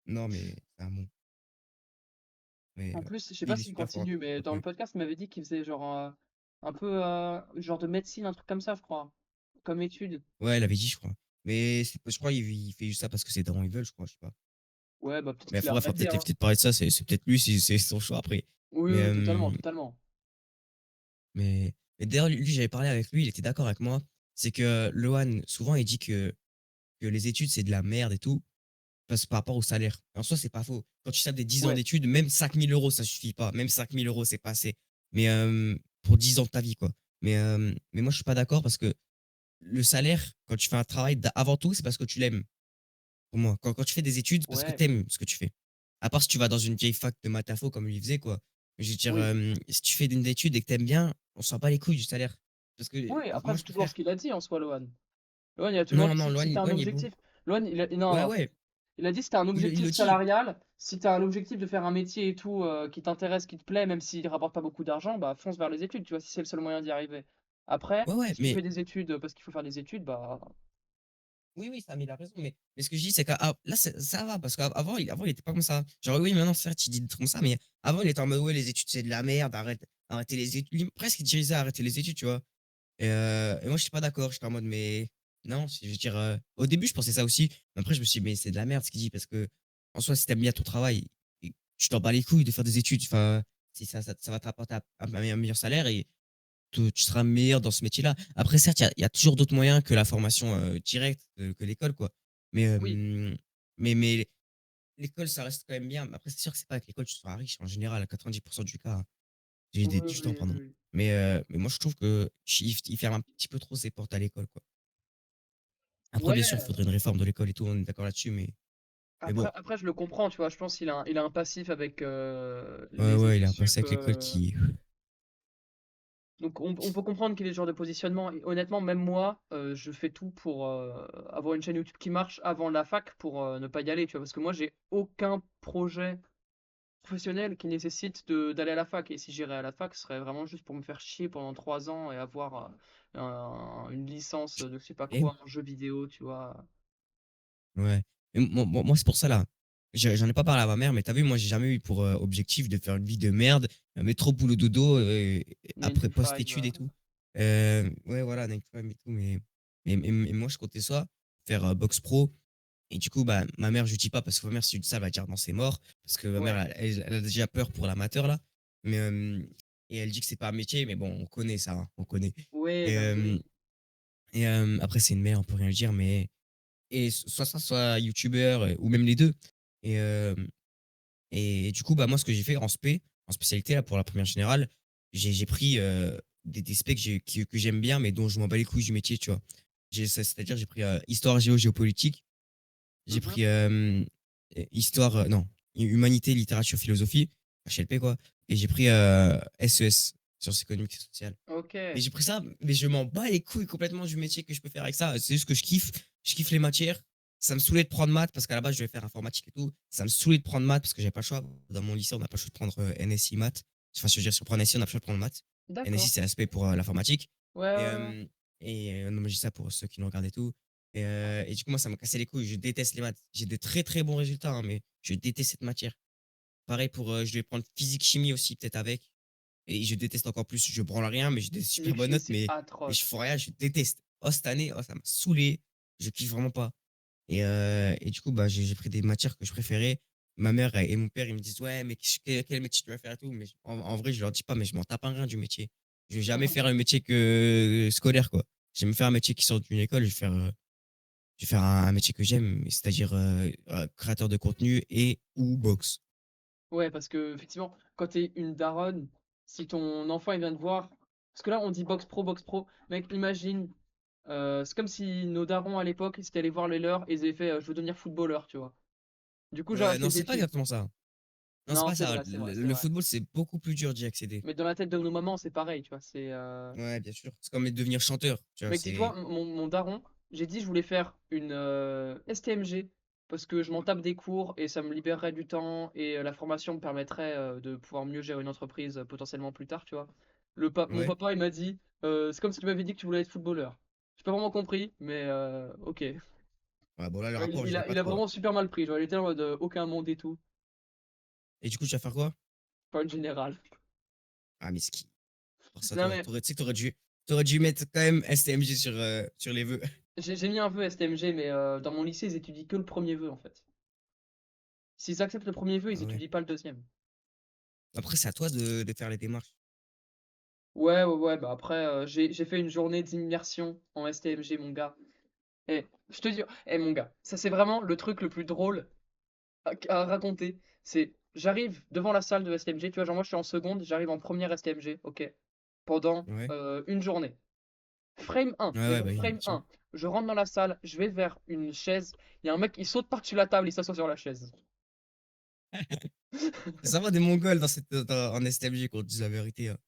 Non, mais c'est un bon. Mais En plus, je sais pas il est s'il super fort. continue, mais dans le podcast, il m'avait dit qu'il faisait genre un peu genre de médecine, un truc comme ça, je crois. Comme étude. Ouais, elle avait dit, je crois. Mais je crois qu'il fait juste ça parce que ses darons ils veulent, je crois, je sais pas. Ouais, bah peut-être Mais qu'il a faudrait arrêté, peut-être hein. éviter de parler de ça, c'est peut-être lui, c'est son choix après. Oui, Mais, oui, totalement, totalement. mais d'ailleurs, lui, j'avais parlé avec lui, il était d'accord avec moi. C'est que Lohan, souvent, il dit que les études, c'est de la merde et tout, parce que par rapport au salaire. En soi, c'est pas faux. Quand tu tapes des 10 ans Ouais, d'études, même 5 000 euros, ça suffit pas. Même 5 000 euros, c'est pas assez. Mais pour 10 ans de ta vie, quoi. Mais moi, je suis pas d'accord parce que le salaire, quand tu fais un travail, avant tout, c'est parce que tu l'aimes. Pour moi, quand tu fais des études, c'est parce que ouais, tu aimes ce que tu fais. À part si tu vas dans une vieille fac de matafo comme lui faisait, quoi. Je veux dire, oui. si tu fais une étude et que t'aimes bien, on s'en bat les couilles du salaire. Parce que Oui, après, moi, c'est je toujours préfère. ce qu'il a dit en soi, Lohan. Lohan, il a toujours Non, dit non, si t'as un Loan, il est bon. objectif. Lohan, non, Ouais, non. ouais, Il a dit si t'as un il objectif le dit. salarial, si t'as un objectif de faire un métier et tout qui t'intéresse, qui te plaît, même s'il rapporte pas beaucoup d'argent, bah fonce vers les études, tu vois, si c'est le seul moyen d'y arriver. Après, Ouais, ouais, si tu mais fais des études parce qu'il faut faire des études, bah oui, oui, ça, mais il a raison. Mais ce que je dis, c'est que là, ça va, parce qu'avant, il était pas comme ça. Genre, oui, maintenant, certes, il dit des trucs comme ça, mais avant, il était en mode, ouais, les études, c'est de la merde, arrêtez les études. Presque, il disait arrêtez les études, tu vois. Et moi, je suis pas d'accord. Je suis pas en mode, mais Non, je veux dire, au début, je pensais ça aussi, mais après, je me suis dit: «Mais c'est de la merde ce qu'il dit», parce que en soi, si tu aimes bien ton travail et tu t'en bats les couilles de faire des études, enfin, si ça va te rapporter un meilleur salaire et te tu seras meilleur dans ce métier-là. Après, certes, il y a toujours d'autres moyens que la formation, directe, que l'école, quoi. Mais, Oui, mais l'école, ça reste quand même bien. Après, c'est sûr que c'est pas avec l'école que tu seras riche en général, à 90 du cas, hein. J'ai eu oui, des étudiants, oui, pardon. oui. Mais moi, je trouve que il ferme un petit peu trop ses portes à l'école, quoi. Après, Ouais, bien sûr, il faudrait une réforme de l'école et tout, on est d'accord là-dessus, mais bon. après, je le comprends, tu vois. Je pense qu'il a un passif avec Ouais, les ouais, il études a un passé sup. avec l'école qui. Donc on peut comprendre qu'il est ce genre de positionnement. Et honnêtement, même moi, je fais tout pour avoir une chaîne YouTube qui marche avant la fac pour ne pas y aller, tu vois. Parce que moi, j'ai aucun projet professionnel qui nécessite d'aller à la fac. Et si j'irais à la fac, ce serait vraiment juste pour me faire chier pendant 3 ans et avoir une licence de je sais pas Eh, quoi en jeu vidéo, tu vois. ouais. Et moi, c'est pour ça, là. J'en ai pas parlé à ma mère, mais t'as vu, moi, j'ai jamais eu pour objectif de faire une vie de merde, métro, boulot, dodo, Nine après to five. post-études et tout. Ouais, voilà, 9 to 5 et tout, mais moi, je comptais ça, faire box pro. Et du coup, bah, ma mère, je lui dis pas parce que ma mère, si je lui dis ça, elle va dire non, c'est mort. Parce que ma mère, Ouais, elle a déjà peur pour l'amateur, là. Mais, et elle dit que c'est pas un métier, mais bon, on connaît ça, hein, on connaît. ouais, Et, non mais oui. après, c'est une mère, on peut rien lui dire, mais. Et soit ça, soit youtubeur, ou même les deux. Et, du coup, bah, moi, ce que j'ai fait en en spécialité, là, pour la première générale, j'ai pris des specs que j'aime bien, mais dont je m'en bats les couilles du métier, tu vois. C'est-à-dire, j'ai pris histoire, géopolitique. J'ai Mhm. pris histoire, non, humanité, littérature, philosophie, HLP quoi. Et j'ai pris SES, sciences économiques et sociales. Ok. Et j'ai pris ça, mais je m'en bats les couilles complètement du métier que je peux faire avec ça. C'est juste que je kiffe. Je kiffe les matières. Ça me saoulait de prendre maths parce qu'à la base, je devais faire informatique et tout. Ça me saoulait de prendre maths parce que j'avais pas le choix. Dans mon lycée, on n'a pas le choix de prendre NSI maths. Enfin, je veux dire, si on prend NSI, on n'a pas le choix de prendre maths. NSI, D'accord. c'est l'aspect pour l'informatique. Ouais, Et, ouais, ouais. non, mais je dis ça pour ceux qui nous regardent et tout. Et du coup, moi, ça m'a cassé les couilles. Je déteste les maths. J'ai des très très bons résultats, hein, mais je déteste cette matière. Pareil pour, je vais prendre physique chimie aussi, peut-être avec. Et je déteste encore plus. Je branle rien, mais j'ai des super Physique bonnes chimie, notes, c'est mais je fais atroce. rien, je déteste. Oh, cette année, oh, ça m'a saoulé. Je kiffe vraiment pas. Et du coup, bah, j'ai pris des matières que je préférais. Ma mère et mon père, ils me disent, ouais, mais quel métier tu vas faire et tout. Mais en vrai, je leur dis pas, mais je m'en tape un rein du métier. Je vais jamais faire un métier que scolaire, quoi. J'aime faire un métier qui sort d'une école. Je vais faire un métier que j'aime, c'est-à-dire créateur de contenu et ou box. Ouais, parce que effectivement, quand t'es une daronne, si ton enfant il vient te voir, parce que là on dit box pro, mec, imagine, c'est comme si nos darons à l'époque, ils étaient allés voir les leurs et ils avaient fait, je veux devenir footballeur, tu vois. Du coup, Ouais, j'arrête non, les c'est pas études. exactement ça. Non, c'est Non, pas c'est ça. vrai, c'est vrai, c'est Le vrai. football, c'est beaucoup plus dur d'y accéder. Mais dans la tête de nos mamans, c'est pareil, tu vois. C'est Ouais, bien sûr. C'est comme devenir chanteur. Tu vois, Mec, dis-toi, c'est. mon daron, j'ai dit je voulais faire une STMG parce que je m'en tape des cours et ça me libérerait du temps et la formation me permettrait de pouvoir mieux gérer une entreprise potentiellement plus tard, tu vois. Mon Ouais. papa, il m'a dit c'est comme si tu m'avais dit que tu voulais être footballeur. J'ai pas vraiment compris, mais ok. Ouais, bon, là, le Ouais, rapport, je vois pas il a trop, hein. vraiment super mal pris. Genre, il était en mode aucun monde et tout. Et du coup, tu vas faire quoi? Pas une générale. Ah, mais ski. Pour ça, Non, mais tu sais que t'aurais dû mettre quand même STMG sur les vœux. j'ai mis un vœu STMG, mais dans mon lycée, ils étudient que le premier vœu en fait. S'ils acceptent le premier vœu, ils Ah ouais. étudient pas le deuxième. Après, c'est à toi de faire les démarches. Ouais, ouais, ouais, bah après, j'ai fait une journée d'immersion en STMG, mon gars. Et je te dis, mon gars, ça c'est vraiment le truc le plus drôle à raconter. C'est, j'arrive devant la salle de STMG, tu vois, genre moi je suis en seconde, j'arrive en première STMG, ok, pendant Ouais. une journée. Frame un, Ouais, ouais, déjà bah oui, frame effectivement. 1, je rentre dans la salle, je vais vers une chaise, il y a un mec, il saute par-dessus la table, il s'assoit sur la chaise. Ça va des Mongols en STMG, qu'on dise la vérité, hein.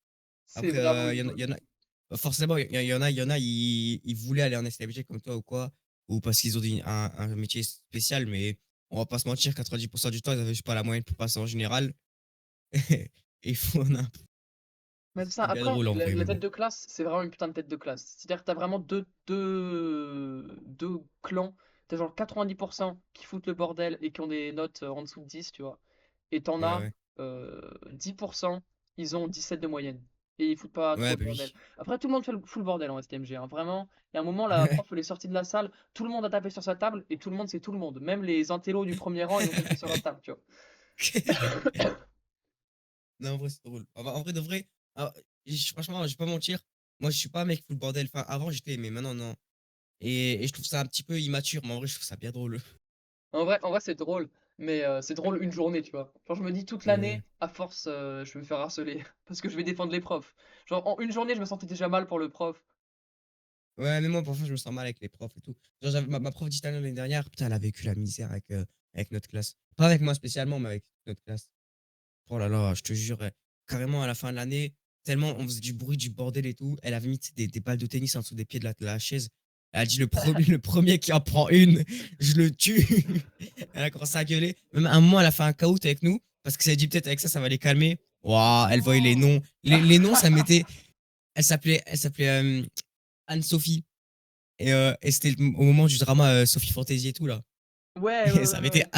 C'est Après, vraiment une il y bonne. en a, forcément, il y en a, ils voulaient aller en STMG comme toi ou quoi, ou parce qu'ils ont un métier spécial, mais on va pas se mentir, 90% du temps, ils avaient juste pas la moyenne pour passer en général. Et il faut, on a, Mais c'est ça, c'est bien après, drôle en vrai, la mais tête bon. de classe, c'est vraiment une putain de tête de classe. C'est-à-dire que t'as vraiment deux clans. T'as genre 90% qui foutent le bordel et qui ont des notes en dessous de 10, tu vois. Et t'en Ouais, as ouais. 10%, ils ont 17 de moyenne. et ils foutent pas trop Ouais, le bah bordel. oui. Après, tout le monde fout le bordel en STMG, hein. Vraiment, il y a un moment, la prof, elle est sortie de la salle, tout le monde a tapé sur sa table, et tout le monde, c'est tout le monde. Même les intellos du premier rang, ils ont tapé sur leur table, tu vois. Non, en vrai, c'est drôle. En vrai, de vrai, ah, franchement, je vais pas mentir. Moi, je suis pas un mec full bordel. Enfin, avant, j'étais, mais maintenant, non. Et je trouve ça un petit peu immature, mais en vrai, je trouve ça bien drôle. En vrai, c'est drôle, mais c'est drôle une journée, tu vois. Genre, je me dis toute Ouais. l'année, à force, je vais me faire harceler, parce que je vais défendre les profs. Genre, en une journée, je me sentais déjà mal pour le prof. Ouais, mais moi, parfois, je me sens mal avec les profs et tout. Genre, ma prof d'italien l'année dernière, putain, elle a vécu la misère avec notre classe. Pas avec moi spécialement, mais avec notre classe. Oh là là, je te jure, carrément à la fin de l'année, tellement on faisait du bruit, du bordel et tout, elle avait mis tu sais, des balles de tennis en dessous des pieds de la chaise. Elle a dit le premier qui en prend une, je le tue. Elle a commencé à gueuler. Même à un moment, elle a fait un caout avec nous parce que ça a dit peut-être avec ça, ça va les calmer. Waouh, elle voyait les Oh! noms. Les noms, ça mettait. Elle s'appelait Anne-Sophie. Et c'était au moment du drama Sophie Fantasy et tout, là. Ouais, ouais, Et ouais, ouais.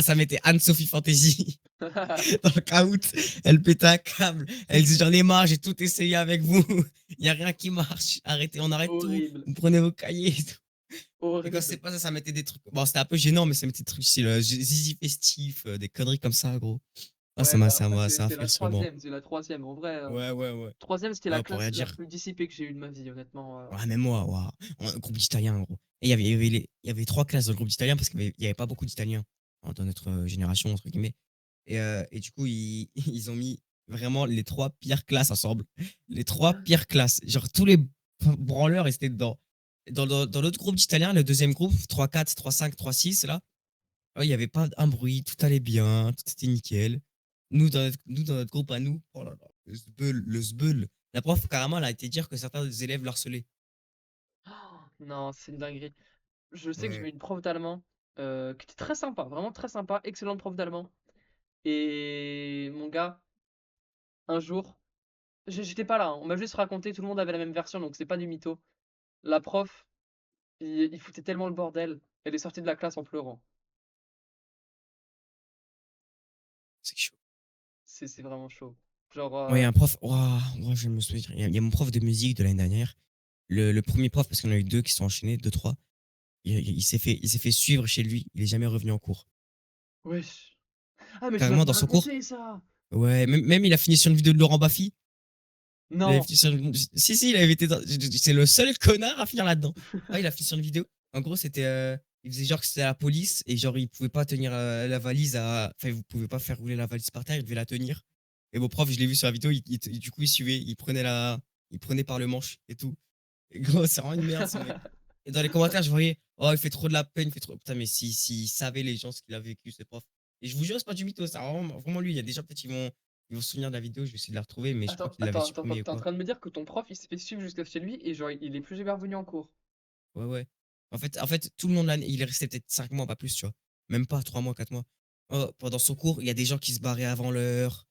ça mettait Anne-Sophie Fantasy. Dans le caout, elle pétait un câble. Elle disait j'en ai marre, j'ai tout essayé avec vous. Il n'y a rien qui marche. Arrêtez, on arrête tout. Horrible, Vous prenez vos cahiers et tout. Et quand c'est horrible. pas ça, ça mettait des trucs. Bon, c'était un peu gênant, mais ça mettait des trucs style Zizi festif, des conneries comme ça, gros. Ah, Ouais, bah après, ça m'a c'est fait la rire sur le banc. troisième, c'est la troisième. En vrai, Ouais, ouais, ouais. troisième, c'était la Ouais, pour classe rien la dire. plus dissipée que j'ai eue de ma vie, honnêtement. Ouais, même moi, waouh. Un groupe d'Italiens, gros. Et il y avait trois classes dans le groupe d'Italiens parce qu'il y avait pas beaucoup d'Italiens dans notre génération, entre guillemets. Et du coup, ils ont mis vraiment les trois pires classes ensemble. Les trois pires classes. Genre, tous les branleurs étaient dedans. Dans l'autre groupe d'Italiens, le deuxième groupe, 3-4, 3-5, 3-6, là, il n'y avait pas un bruit, tout allait bien, tout était nickel. Nous, dans notre groupe à nous, oh là là, le zbeul. La prof, carrément, elle a été dire que certains des élèves l'harcelaient. Non, c'est une dinguerie. Je sais que Ouais. j'avais une prof d'allemand qui était très sympa, vraiment très sympa, excellente prof d'allemand. Et mon gars, un jour, j'étais pas là, hein, on m'a juste raconté, tout le monde avait la même version, donc c'est pas du mytho. La prof, il foutait tellement le bordel, elle est sortie de la classe en pleurant. C'est chaud. C'est vraiment chaud. Genre, Ouais, il y a un prof, ouah, ouah, je me souviens. Il y a mon prof de musique de l'année dernière. Le premier prof, parce qu'on a eu deux qui sont enchaînés, deux, trois. Il s'est fait suivre chez lui. Il est jamais revenu en cours. wesh. Ah, mais tu Carrément, m'avais dans son cours. raconté ça! Ouais, même il a fini sur une vidéo de Laurent Baffy. Il avait Non! fini sur Si, si, il avait été c'est le seul connard à finir là-dedans. Ah, il a fini sur une vidéo. En gros, c'était. Il faisait genre que c'était la police et genre il pouvait pas tenir la valise à. Enfin, vous pouvez pas faire rouler la valise par terre, il devait la tenir. Et mon prof, je l'ai vu sur la vidéo, du coup, il suivait, il prenait par le manche et tout. Et gros, c'est vraiment une merde ce mec. Et dans les commentaires, je voyais, oh, il fait trop de la peine, il fait trop. Putain, mais si savait les gens ce qu'il a vécu, ce prof. Et je vous jure, c'est pas du mytho, c'est vraiment lui. Il y a des gens peut-être ils vont se souvenir de la vidéo, je vais essayer de la retrouver, mais je crois Attends, qu'il l'avait attends, attends, supprimé ou t'es en quoi. train de me dire que ton prof, il s'est fait suivre jusqu'à chez lui et genre, il est plus jamais revenu en cours. Ouais, ouais. En fait, tout le monde l'année, il est resté peut-être 5 mois, pas plus, tu vois. Même pas 3 mois, 4 mois. Oh, pendant son cours, il y a des gens qui se barraient avant l'heure.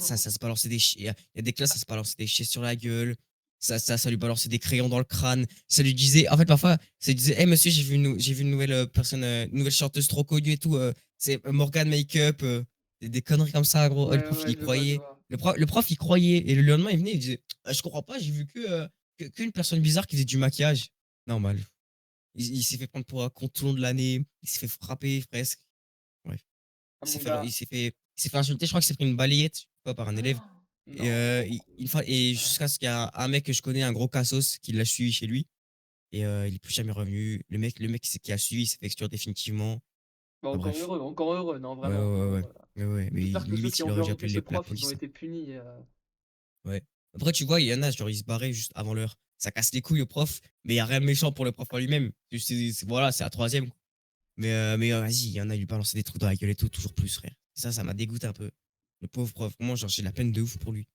Ça se balançait il y a des classes, ça se balançait des chaises sur la gueule. Ça lui balançait des crayons dans le crâne. Ça lui disait, en fait, parfois, ça lui disait, hey, monsieur, j'ai vu une nouvelle personne, une nouvelle chanteuse trop connue et tout. C'est Morgan Makeup. Des conneries comme ça, gros. Le Ouais, prof, il ouais, y je vois, je croyait. vois. Le prof, il croyait. Et le lendemain, il venait, il disait, ah, je comprends pas, j'ai vu qu'une personne bizarre qui faisait du maquillage. Normal. Il s'est fait prendre pour un con tout le long de l'année. Il s'est fait frapper presque. Bref. Ah, Il s'est mon fait, gars. il s'est fait insulter. Je crois qu'il s'est pris une balayette pas, par un élève. Et, Non. et jusqu'à ce qu'il y a un mec que je connais, un gros cassos, qui l'a suivi chez lui. Et il est plus jamais revenu. Le mec qui a suivi, il s'est fait exclure définitivement. Bah, Enfin, bref. encore heureux, non, Ouais, ouais, vraiment, encore ouais, ouais. heureux. Ouais, ouais. Mais J'espère que ceux limite, qui il ont aurait dû violé appeler ce la prof, ils ont police, hein. été punis. Ouais. Après, tu vois, il y en a, genre, ils se barraient juste avant l'heure. Ça casse les couilles au prof, mais il n'y a rien de méchant pour le prof en lui-même. Voilà, c'est la troisième. Mais vas-y, il y en a, il lui balançait des trucs dans la gueule et tout, toujours plus, frère. Ça m'a dégoûté un peu. Le pauvre prof, moi, genre, j'ai de la peine de ouf pour lui.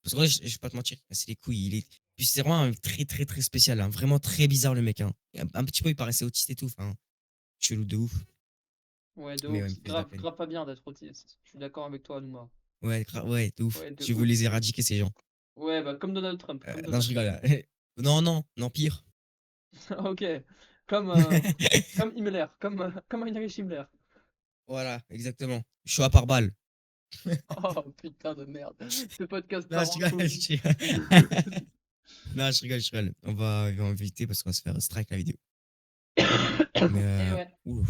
Parce que ouais, je vais pas te mentir, c'est les couilles. Puis c'est vraiment un très, très, très spécial, hein. Vraiment très bizarre, le mec, hein. Et un petit peu, il paraissait autiste et tout, enfin, chelou de ouf. Ouais, de Mais ouf. ouais, il me C'est fait de la grave, peine. grave pas bien d'être autiste. Je suis d'accord avec toi, Nouma. Ouais, ouais, de ouf. Ouais, de Je veux ouf. les éradiquer, ces gens. Ouais, bah, comme Donald Trump, comme Non, Donald je rigole, Trump. là. Non, non, non, pire. Ok. Comme, euh, comme Himmler, comme Heinrich Himmler. Voilà, exactement. Choix par balle. Oh putain de merde. Ce podcast Non, part je en rigole, couille. je rigole. Non, je rigole, je rigole. Il va m'inviter parce qu'on va se faire strike la vidéo. Mais, Eh ouais. ouf.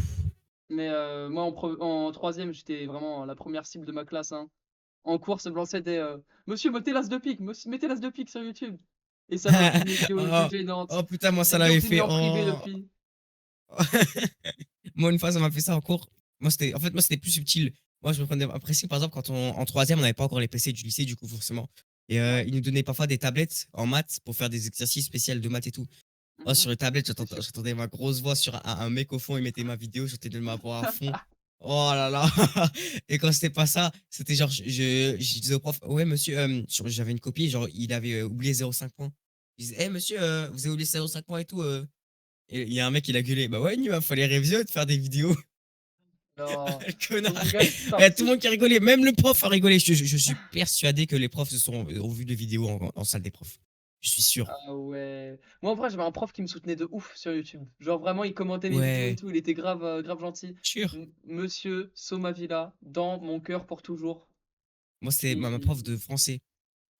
Mais moi en troisième, j'étais vraiment la première cible de ma classe, hein. En cours, se lançait des Monsieur, mettez l'as de pique, mettez l'as de pique sur YouTube. Et ça m'a fait une vidéo Oh, gênante. oh putain, moi, ça J'ai l'avait continué fait. en privé Oh. depuis. Moi, une fois, ça m'a fait ça en cours. Moi, c'était plus subtil. Moi, je me prenais apprécié, par exemple, quand en troisième, on n'avait pas encore les PC du lycée, du coup, forcément. Et Ouais. ils nous donnaient parfois des tablettes en maths pour faire des exercices spéciaux de maths et tout. Oh, Mhm. sur les tablettes, C'est sûr. j'entendais ma grosse voix sur un mec au fond, il mettait ma vidéo, j'entendais ma voix à fond. Oh là là. Et quand c'était pas ça, c'était genre, je disais au prof, ouais, monsieur, j'avais une copie, genre, il avait oublié 0,5 points. Je disais, monsieur, vous avez oublié 0,5 points et tout. Et il y a un mec, il a gueulé, bah ouais, il fallait réviser de faire des vidéos. Non. Le Ton connard. gars est Il y a tout le sorti. monde qui a rigolé, même le prof a rigolé. Je suis persuadé que les profs ont vu des vidéos en salle des profs. Je suis sûr. Ah ouais. Moi en vrai, j'avais un prof qui me soutenait de ouf sur YouTube. Genre vraiment, il commentait mes vidéos et Ouais, tout, il était grave grave gentil. sûr. Monsieur Somavilla, dans mon cœur pour toujours. Moi, c'était ma prof Et de français.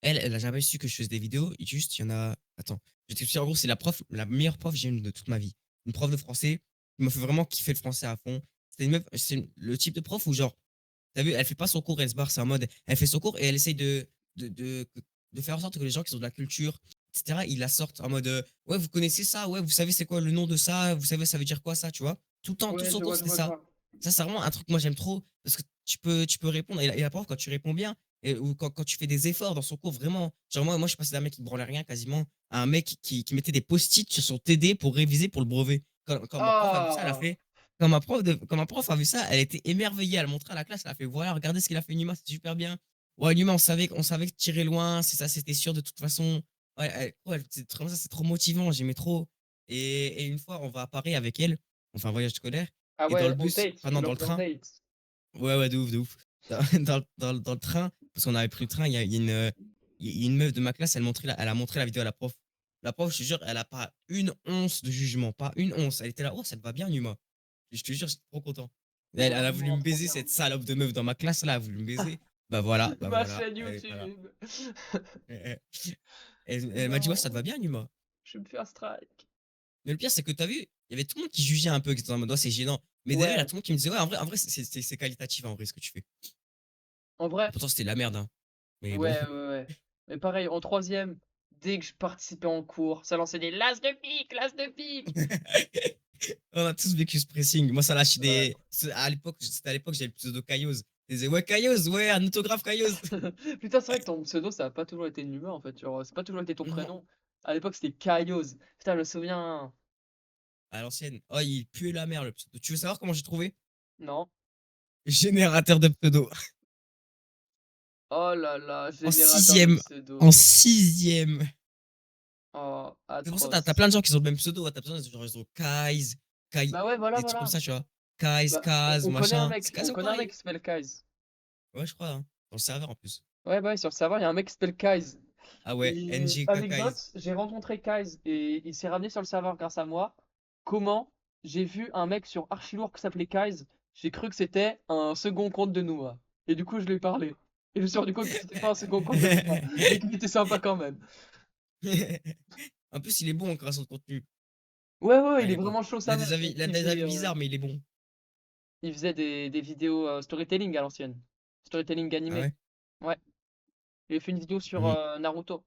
Elle a jamais su que je faisais des vidéos. Et juste, il y en a. Attends. Je t'explique, en gros, c'est la meilleure prof que j'ai eue de toute ma vie. Une prof de français qui m'a fait vraiment kiffer le français à fond. C'était une meuf, le type de prof où, genre, t'as vu, elle fait pas son cours, elle se barre, c'est en mode, elle fait son cours et elle essaye de, de, de faire en sorte que les gens qui ont de la culture, etc., ils la sortent en mode, ouais, vous connaissez ça, ouais, vous savez c'est quoi le nom de ça, vous savez ça veut dire quoi ça, tu vois. Tout le temps, tout ouais, son cours, je c'était vois, je ça. vois. Ça, c'est vraiment un truc que moi j'aime trop parce que tu peux répondre. Et la prof, quand tu réponds bien, ou quand tu fais des efforts dans son cours, vraiment. Genre, moi je suis passé d'un mec qui ne branlait rien quasiment à un mec qui mettait des post-it sur son TD pour réviser pour le brevet. Quand ma prof a vu ça, elle a Ah! fait, quand ma prof a vu ça, elle était émerveillée. Elle montrait à la classe, elle a fait, voilà, regardez ce qu'il a fait Numa, c'est super bien. Ouais, Numa, on savait que tirer loin, c'est ça, c'était sûr de toute façon. Ouais, c'est trop, ça, c'est trop motivant, j'aimais trop. Et une fois, on va à Paris avec elle, on fait un voyage scolaire, Ah et dans ouais, le on bus, date, enfin tu non, dans le l'emmènes en train, date. ouais, ouais, de ouf, de ouf. Dans, dans le train, parce qu'on avait pris le train, il y a une meuf de ma classe, elle a montré la vidéo à la prof. La prof, je te jure, elle a pas une once de jugement, pas une once. Elle était là, oh, ça te va bien, Numa. Je te jure, j'étais trop content. Elle a voulu Vraiment me trop baiser, bien. cette salope de meuf dans ma classe, là, elle a voulu me baiser. Bah Ma voilà, chaîne elle est pas là. YouTube. Elle m'a dit, ouais, ça te va Non, bien, Numa. je vais me faire strike. Mais le pire, c'est que t'as vu, il y avait tout le monde qui jugeait un peu, qui était en mode, ouais, c'est gênant. Mais derrière, il y a Ouais, tout le monde qui me disait, ouais, en vrai, c'est qualitatif, en vrai, ce que tu fais. en Et vrai, pourtant, c'était de la merde, hein. Mais bon. ouais, ouais, ouais. Mais pareil, en troisième, dès que je participais en cours, ça lançait des l'as de pique, l'as de pique. On a tous vécu ce pressing. Moi, ça lâche Ouais. des. C'était à l'époque, j'avais le pseudo Cailloz. Ils disaient, ouais, Cailloz, ouais, un autographe Cailloz. Putain, c'est vrai que ton pseudo, ça a pas toujours été une humeur en fait. Genre, c'est pas toujours été ton Non, prénom. À l'époque, c'était Kaioz. Putain, je me souviens. à l'ancienne. Oh, il puait la merde, le pseudo. Tu veux savoir comment j'ai trouvé? Non. Générateur de pseudo. Oh là là, En générateur de sixième. En pseudo. sixième. Oh, C'est pour ça, t'as atroce. plein de gens qui ont le même pseudo, hein. T'as besoin de genre, ils ont Kaiz, Kai, Bah ouais, voilà, des trucs comme voilà. ça, tu vois. Kaiz, Bah, Kaz, machin. C'est on quasiment connaît un mec pareil. qui s'appelle Kaiz. Ouais, je crois, hein. Dans le serveur en plus. Ouais, bah ouais, sur le serveur, il y a un mec qui s'appelle Kaiz. Ah ouais, Et NGK Kaiz. anecdote, j'ai rencontré Kaiz et il s'est ramené sur le serveur grâce à moi. Comment j'ai vu un mec sur Archilourd qui s'appelait Kaiz, j'ai cru que c'était un second compte de Noah. Et du coup, je lui ai parlé. Et je me suis rendu compte que c'était pas un second compte de Noah, mais qu'il était sympa quand même. En plus, il est bon en création de contenu. Ouais, ouais, ouais, Ah, il il est est bon. vraiment chaud sa mère. Il a des avis bizarres, mais il est bon. Il faisait des vidéos storytelling à l'ancienne. Storytelling Ah animé. ouais? Ouais. Il a fait une vidéo sur Mhm. Naruto.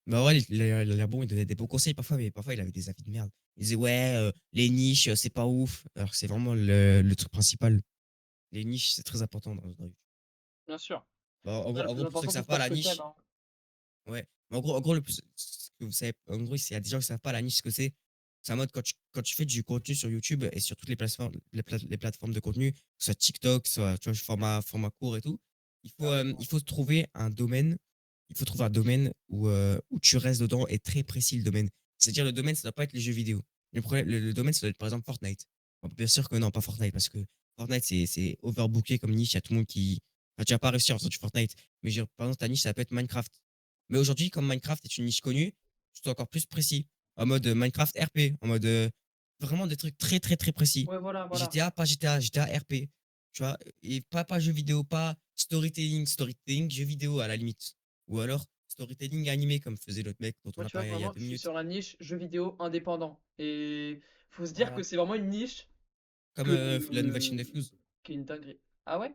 Bah ouais, il a l'air bon, il donnait des bons conseils parfois, mais parfois il avait des avis de merde. Il disait, ouais, les niches, c'est pas ouf. Alors que c'est vraiment le truc principal. Les niches, c'est très important dans YouTube. Bien sûr. Bah, Ouais, le en plus gros, pour ceux important, qui c'est savent de pas, faire ce la que t'aimes, niche, hein. ouais. Mais en gros, ce que vous savez, en gros, il y a des gens qui savent pas la niche, ce que c'est. C'est en mode quand tu fais du contenu sur YouTube et sur toutes les plateformes, les plateformes de contenu, que ce soit TikTok, soit tu vois, format court et tout, Carrément. il faut trouver un domaine. Il faut trouver un domaine où tu restes dedans et très précis le domaine. C'est-à-dire le domaine, ça ne doit pas être les jeux vidéo. Le domaine, ça doit être par exemple Fortnite. Bon, bien sûr que non, pas Fortnite, parce que Fortnite, c'est overbooké comme niche. Il y a tout le monde qui. Enfin, tu vas pas réussir en faisant du Fortnite. Mais par exemple, ta niche, ça peut être Minecraft. Mais aujourd'hui, comme Minecraft est une niche connue, tu dois encore plus précis. En mode Minecraft RP, en mode vraiment des trucs très très très précis. Ouais, voilà, voilà. GTA, pas GTA, GTA RP. tu vois? Et pas jeux vidéo, pas storytelling, jeux vidéo à la limite. Ou alors storytelling animé comme faisait l'autre mec dont on Moi, a tu vois, parlé il y a vraiment, 2 je suis minutes. sur la niche jeux vidéo indépendant. Et faut se dire que Voilà. c'est vraiment une niche Comme, que la nouvelle chaîne de Fuse. qui est une dinguerie. Ah ouais?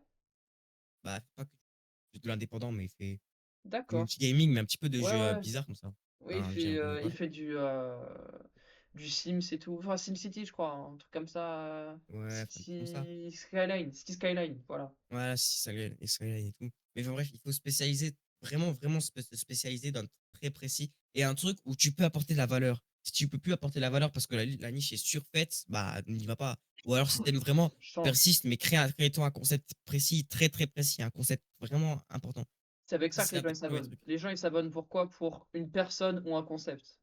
Bah, pas que de l'indépendant, mais il fait du D'accord. multigaming, mais un petit peu de Ouais, jeux, ouais. bizarres comme ça. Oui, Enfin, je veux dire, il voilà. fait du Sims et tout. Enfin, SimCity, je crois, hein, un truc comme ça. Ouais, enfin, comme ça. City Skyline, voilà. Voilà, si ça l'est, et Skyline et tout. Mais enfin bref, il faut spécialiser, vraiment, vraiment se spécialiser dans un truc très précis et un truc où tu peux apporter de la valeur. Si tu peux plus apporter de la valeur parce que la niche est surfaite, bah, n'y va pas. Ou alors, si t'aimes vraiment, Change. persiste, mais crée-toi un concept précis, très, très précis, un concept vraiment important. C'est avec Ça, ça que c'est les un gens des ils premiers s'abonnent. trucs. Les gens ils s'abonnent pourquoi? Pour une personne ou un concept.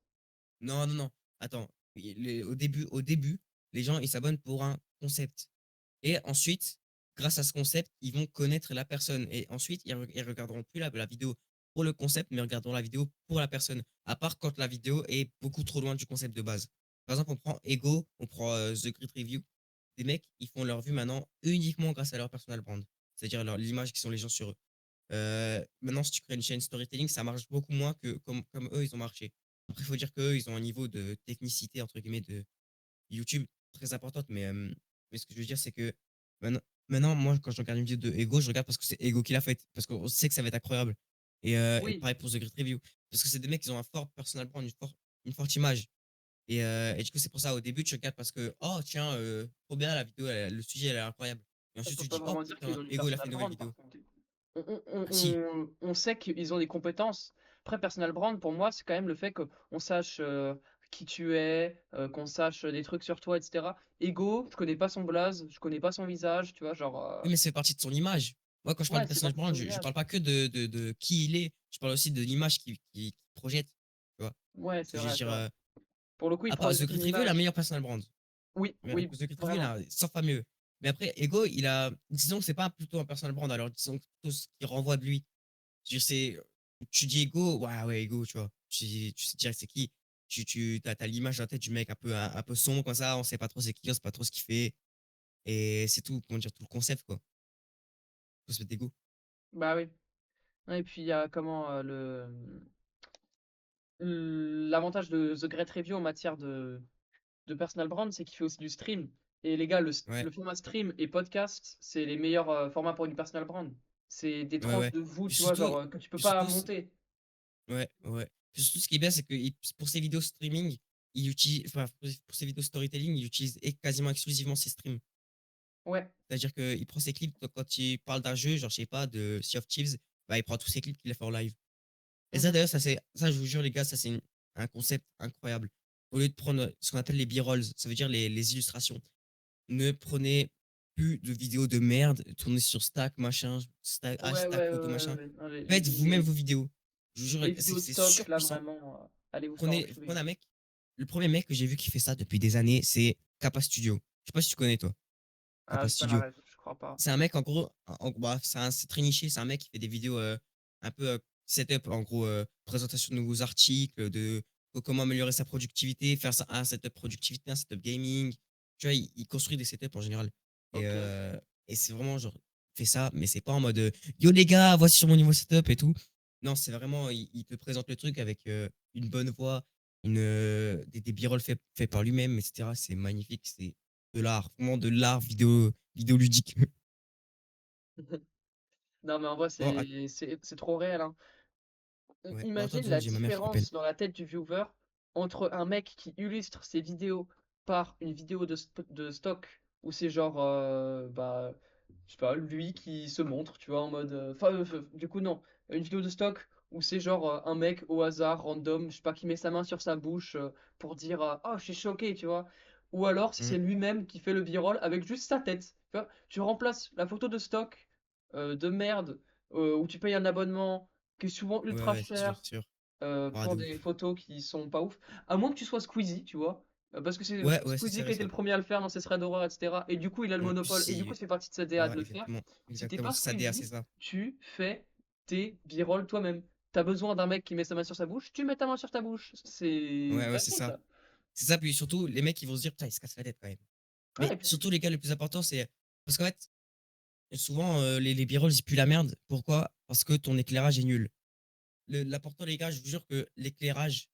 Non, non, non. Attends. Au début, les gens, ils s'abonnent pour un concept. Et ensuite, grâce à ce concept, ils vont connaître la personne. Et ensuite, ils regarderont plus la vidéo pour le concept, mais regarderont la vidéo pour la personne. À part quand la vidéo est beaucoup trop loin du concept de base. Par exemple, on prend Ego, on prend The Great Review. Des mecs, ils font leur vue maintenant uniquement grâce à leur personal brand. C'est-à-dire l'image qui sont les gens sur eux. Maintenant, si tu crées une chaîne storytelling, ça marche beaucoup moins que comme eux, ils ont marché. Après, il faut dire qu'eux, ils ont un niveau de technicité, entre guillemets, de YouTube très importante. Mais ce que je veux dire, c'est que maintenant, moi, quand je regarde une vidéo de Ego, je regarde parce que c'est Ego qui l'a faite. Parce qu'on sait que ça va être incroyable. Et Oui, pareil pour The Great Review. Parce que c'est des mecs qui ont un fort personal brand, une forte image. Et du coup, c'est pour ça, au début, tu regardes parce que, oh, tiens, trop bien, la vidéo, le sujet, elle est incroyable. Et on ensuite, peut tu te pas dis, oh, vraiment dire qu'ils putain, ont du Ego, il a fait personal une nouvelle brand par vidéo. contre. On, Ah, si. on sait qu'ils ont des compétences. Après, personal brand, pour moi, c'est quand même le fait qu'on sache qui tu es, qu'on sache des trucs sur toi, etc. Ego, je connais pas son blaze, je connais pas son visage, tu vois, genre. Oui, mais c'est partie de son image. Moi, quand je parle Ouais, de c'est personnage parti de brand, son je image. parle pas que de qui il est, je parle aussi de l'image qu'il projette. Tu vois Ouais, ce c'est que je veux vrai, c'est dire, vrai. Pour le coup, il à part The projette une Great Review, la image. meilleure personal brand. Oui, Mais oui, The Great Review, il vraiment. a 100 fois mieux. Mais après, Ego, disons que c'est pas plutôt un personal brand, alors disons que plutôt ce qui renvoie de lui. Je veux dire, tu dis Ego, ouais, ouais, Ego, tu vois. Tu sais direct c'est qui. T'as l'image dans la tête du mec un peu sombre comme ça, on sait pas trop c'est qui, on sait pas trop ce qu'il fait. Et c'est tout, comment dire, tout le concept, quoi. Faut se mettre d'Ego. Bah oui. Et puis il y a comment l'avantage de The Great Review en matière de personal brand, c'est qu'il fait aussi du stream. Et les gars, Ouais, le format stream et podcast, c'est les meilleurs formats pour une personal brand. C'est des ouais, tranches ouais. de vous, Puis tu vois, surtout, genre que tu peux puis pas surtout, monter. ouais, ouais. Puis surtout, ce qui est bien, c'est que pour ses vidéos streaming, enfin, pour ses vidéos storytelling, il utilise quasiment exclusivement ses streams. Ouais. C'est-à-dire qu'il prend ses clips quand il parle d'un jeu, genre, je sais pas, de Sea of Thieves, bah, il prend tous ses clips qu'il a fait en live. Et ça, Mhm. d'ailleurs, ça, je vous jure, les gars, ça, c'est un concept incroyable. Au lieu de prendre ce qu'on appelle les B-rolls, ça veut dire les illustrations, ne prenez plus de vidéos de merde, tournez sur stack, machin, stack, Ouais, hashtag ouais, ouais, photo, ouais, machin. ouais. Non, Faites vous-même vos vidéos. Je vous jure, les c'est vidéos de c'est stock, là, surpuissant. vraiment, allez vous faire Prenez enculer. un mec, le premier mec que j'ai vu qui fait ça depuis des années, c'est Kappa Studio. Je sais pas si tu connais, toi, Ah, Kappa j'ai pas la Studio. ref, je crois pas. C'est un mec, en gros, bah, c'est très niché. C'est un mec qui fait des vidéos un peu setup, en gros, présentation de nouveaux articles, de comment améliorer sa productivité, faire un setup productivité, un setup gaming. Tu vois, il construit des setups en général. Et, Ok. euh, et c'est vraiment genre, il fait ça, mais c'est pas en mode yo les gars, voici sur mon niveau setup et tout. Non, c'est vraiment, il te présente le truc avec une bonne voix, des b-rolls faits par lui-même, etc. C'est magnifique, c'est de l'art, vraiment de l'art vidéoludique. Non, mais en vrai, Bon, c'est trop réel, hein. ouais. Bon, attends Imagine 2 la secondes, j'ai ma mère qui m'appelle. différence dans la tête du viewer entre un mec qui illustre ses vidéos par une vidéo de stock où c'est genre, bah, je sais pas, lui qui se montre, tu vois, en mode. Enfin, du coup, non. Une vidéo de stock où c'est genre un mec au hasard, random, je sais pas, qui met sa main sur sa bouche pour dire oh, je suis choqué, tu vois. Ou alors si Mmh. c'est lui-même qui fait le b-roll avec juste sa tête. Tu vois, tu remplaces la photo de stock de merde où tu payes un abonnement qui est souvent Ouais, ultra ouais, c'est sûr, cher c'est sûr. Ah, pour de des ouf. photos qui sont pas ouf. À moins que tu sois Squeezie, tu vois. Parce que c'est Ouais, ouais, c'est Squeezie qui a été ça. le premier à le faire dans ses threads d'horreur, etc. Et du coup, il a le monopole. Et du coup, Si, ça fait partie de sa DA de voilà, le faire. exactement. Si t'es Exactement, pas c'est ça DA, c'est Squeezie, ça. tu fais tes b-rolls toi-même. T'as besoin d'un mec qui met sa main sur sa bouche, tu mets ta main sur ta bouche. C'est Ouais, une ouais, c'est dinguerie, ça. ça. C'est ça, puis surtout, les mecs, ils vont se dire: «Putain, il se casse la tête quand même». Ouais, Mais et puis, surtout, les gars, le plus important, c'est parce qu'en fait, souvent, les b-rolls, ils puent la merde. Pourquoi? Parce que ton éclairage est nul. L'important, les gars, je vous jure que l'éclairage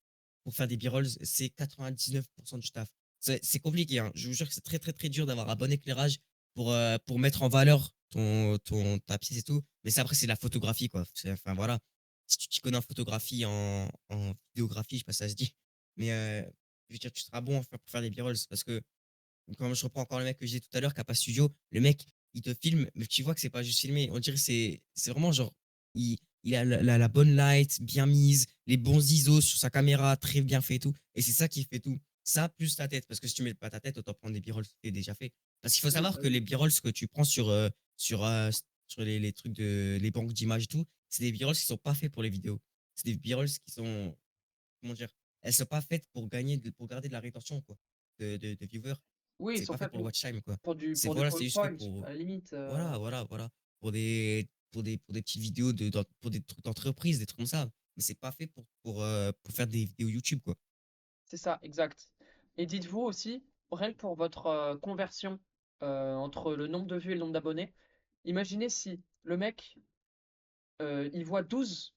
pour faire des b-rolls, c'est 99% du taf. C'est compliqué, hein. Je vous jure que c'est très, très, très dur d'avoir un bon éclairage pour mettre en valeur ta pièce et tout. Mais ça, après, c'est la photographie, quoi. Enfin, voilà. Si tu t'y connais en photographie, en vidéographie, je sais pas si ça se dit. Mais je veux dire, tu seras bon pour faire des b-rolls. Parce que, quand je reprends encore le mec que j'ai dit tout à l'heure, qui a pas studio, le mec, il te filme, mais tu vois que c'est pas juste filmé. On dirait que c'est vraiment genre, il a la bonne light, bien mise, les bons ISO sur sa caméra, très bien fait et tout. Et c'est ça qui fait tout. Ça, plus ta tête. Parce que si tu mets pas ta tête, autant prendre des b-rolls, c'est déjà fait. Parce qu'il faut Oui, savoir bah que les oui. b-rolls que tu prends sur, sur les trucs les banques d'images et tout, c'est des b-rolls qui sont pas faits pour les vidéos. C'est des b-rolls qui sont, comment dire, elles sont pas faites pour pour garder de la rétention, quoi, de viewers. Oui, ils C'est sont pas fait faits pour le watch time, quoi. C'est, pour du voilà, c'est juste fait PowerPoint, pour, à la limite. voilà, voilà, voilà. Pour des petites vidéos pour des trucs d'entreprise, des trucs comme ça. Mais c'est pas fait pour faire des vidéos YouTube, quoi. C'est ça, exact. Et dites-vous aussi, rien que pour votre conversion entre le nombre de vues et le nombre d'abonnés, imaginez si le mec, il voit douze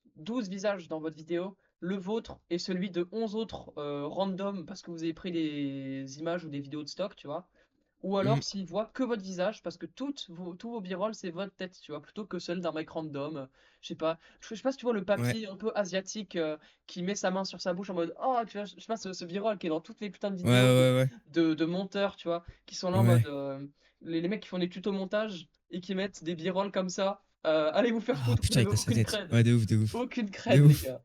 visages dans votre vidéo, le vôtre et celui de 11 autres random parce que vous avez pris des images ou des vidéos de stock, tu vois. Ou Mhm. alors s'il voit que votre visage, parce que tous vos b-rolls, c'est votre tête, tu vois, plutôt que celle d'un mec random. Je sais pas. Je sais pas si tu vois le Ouais, papy un peu asiatique qui met sa main sur sa bouche en mode oh, tu vois, je sais pas, ce b-roll qui est dans toutes les putains de ouais, vidéos ouais, ouais. de monteurs, tu vois, qui sont là en mode Ouais. les mecs qui font des tutos montage et qui mettent des b-rolls comme ça. Allez vous faire Ah, foutre, vous putain, il avez casse sa aucune tête. cred. Ouais, de ouf, de ouf. Aucune De cred, les ouf. gars.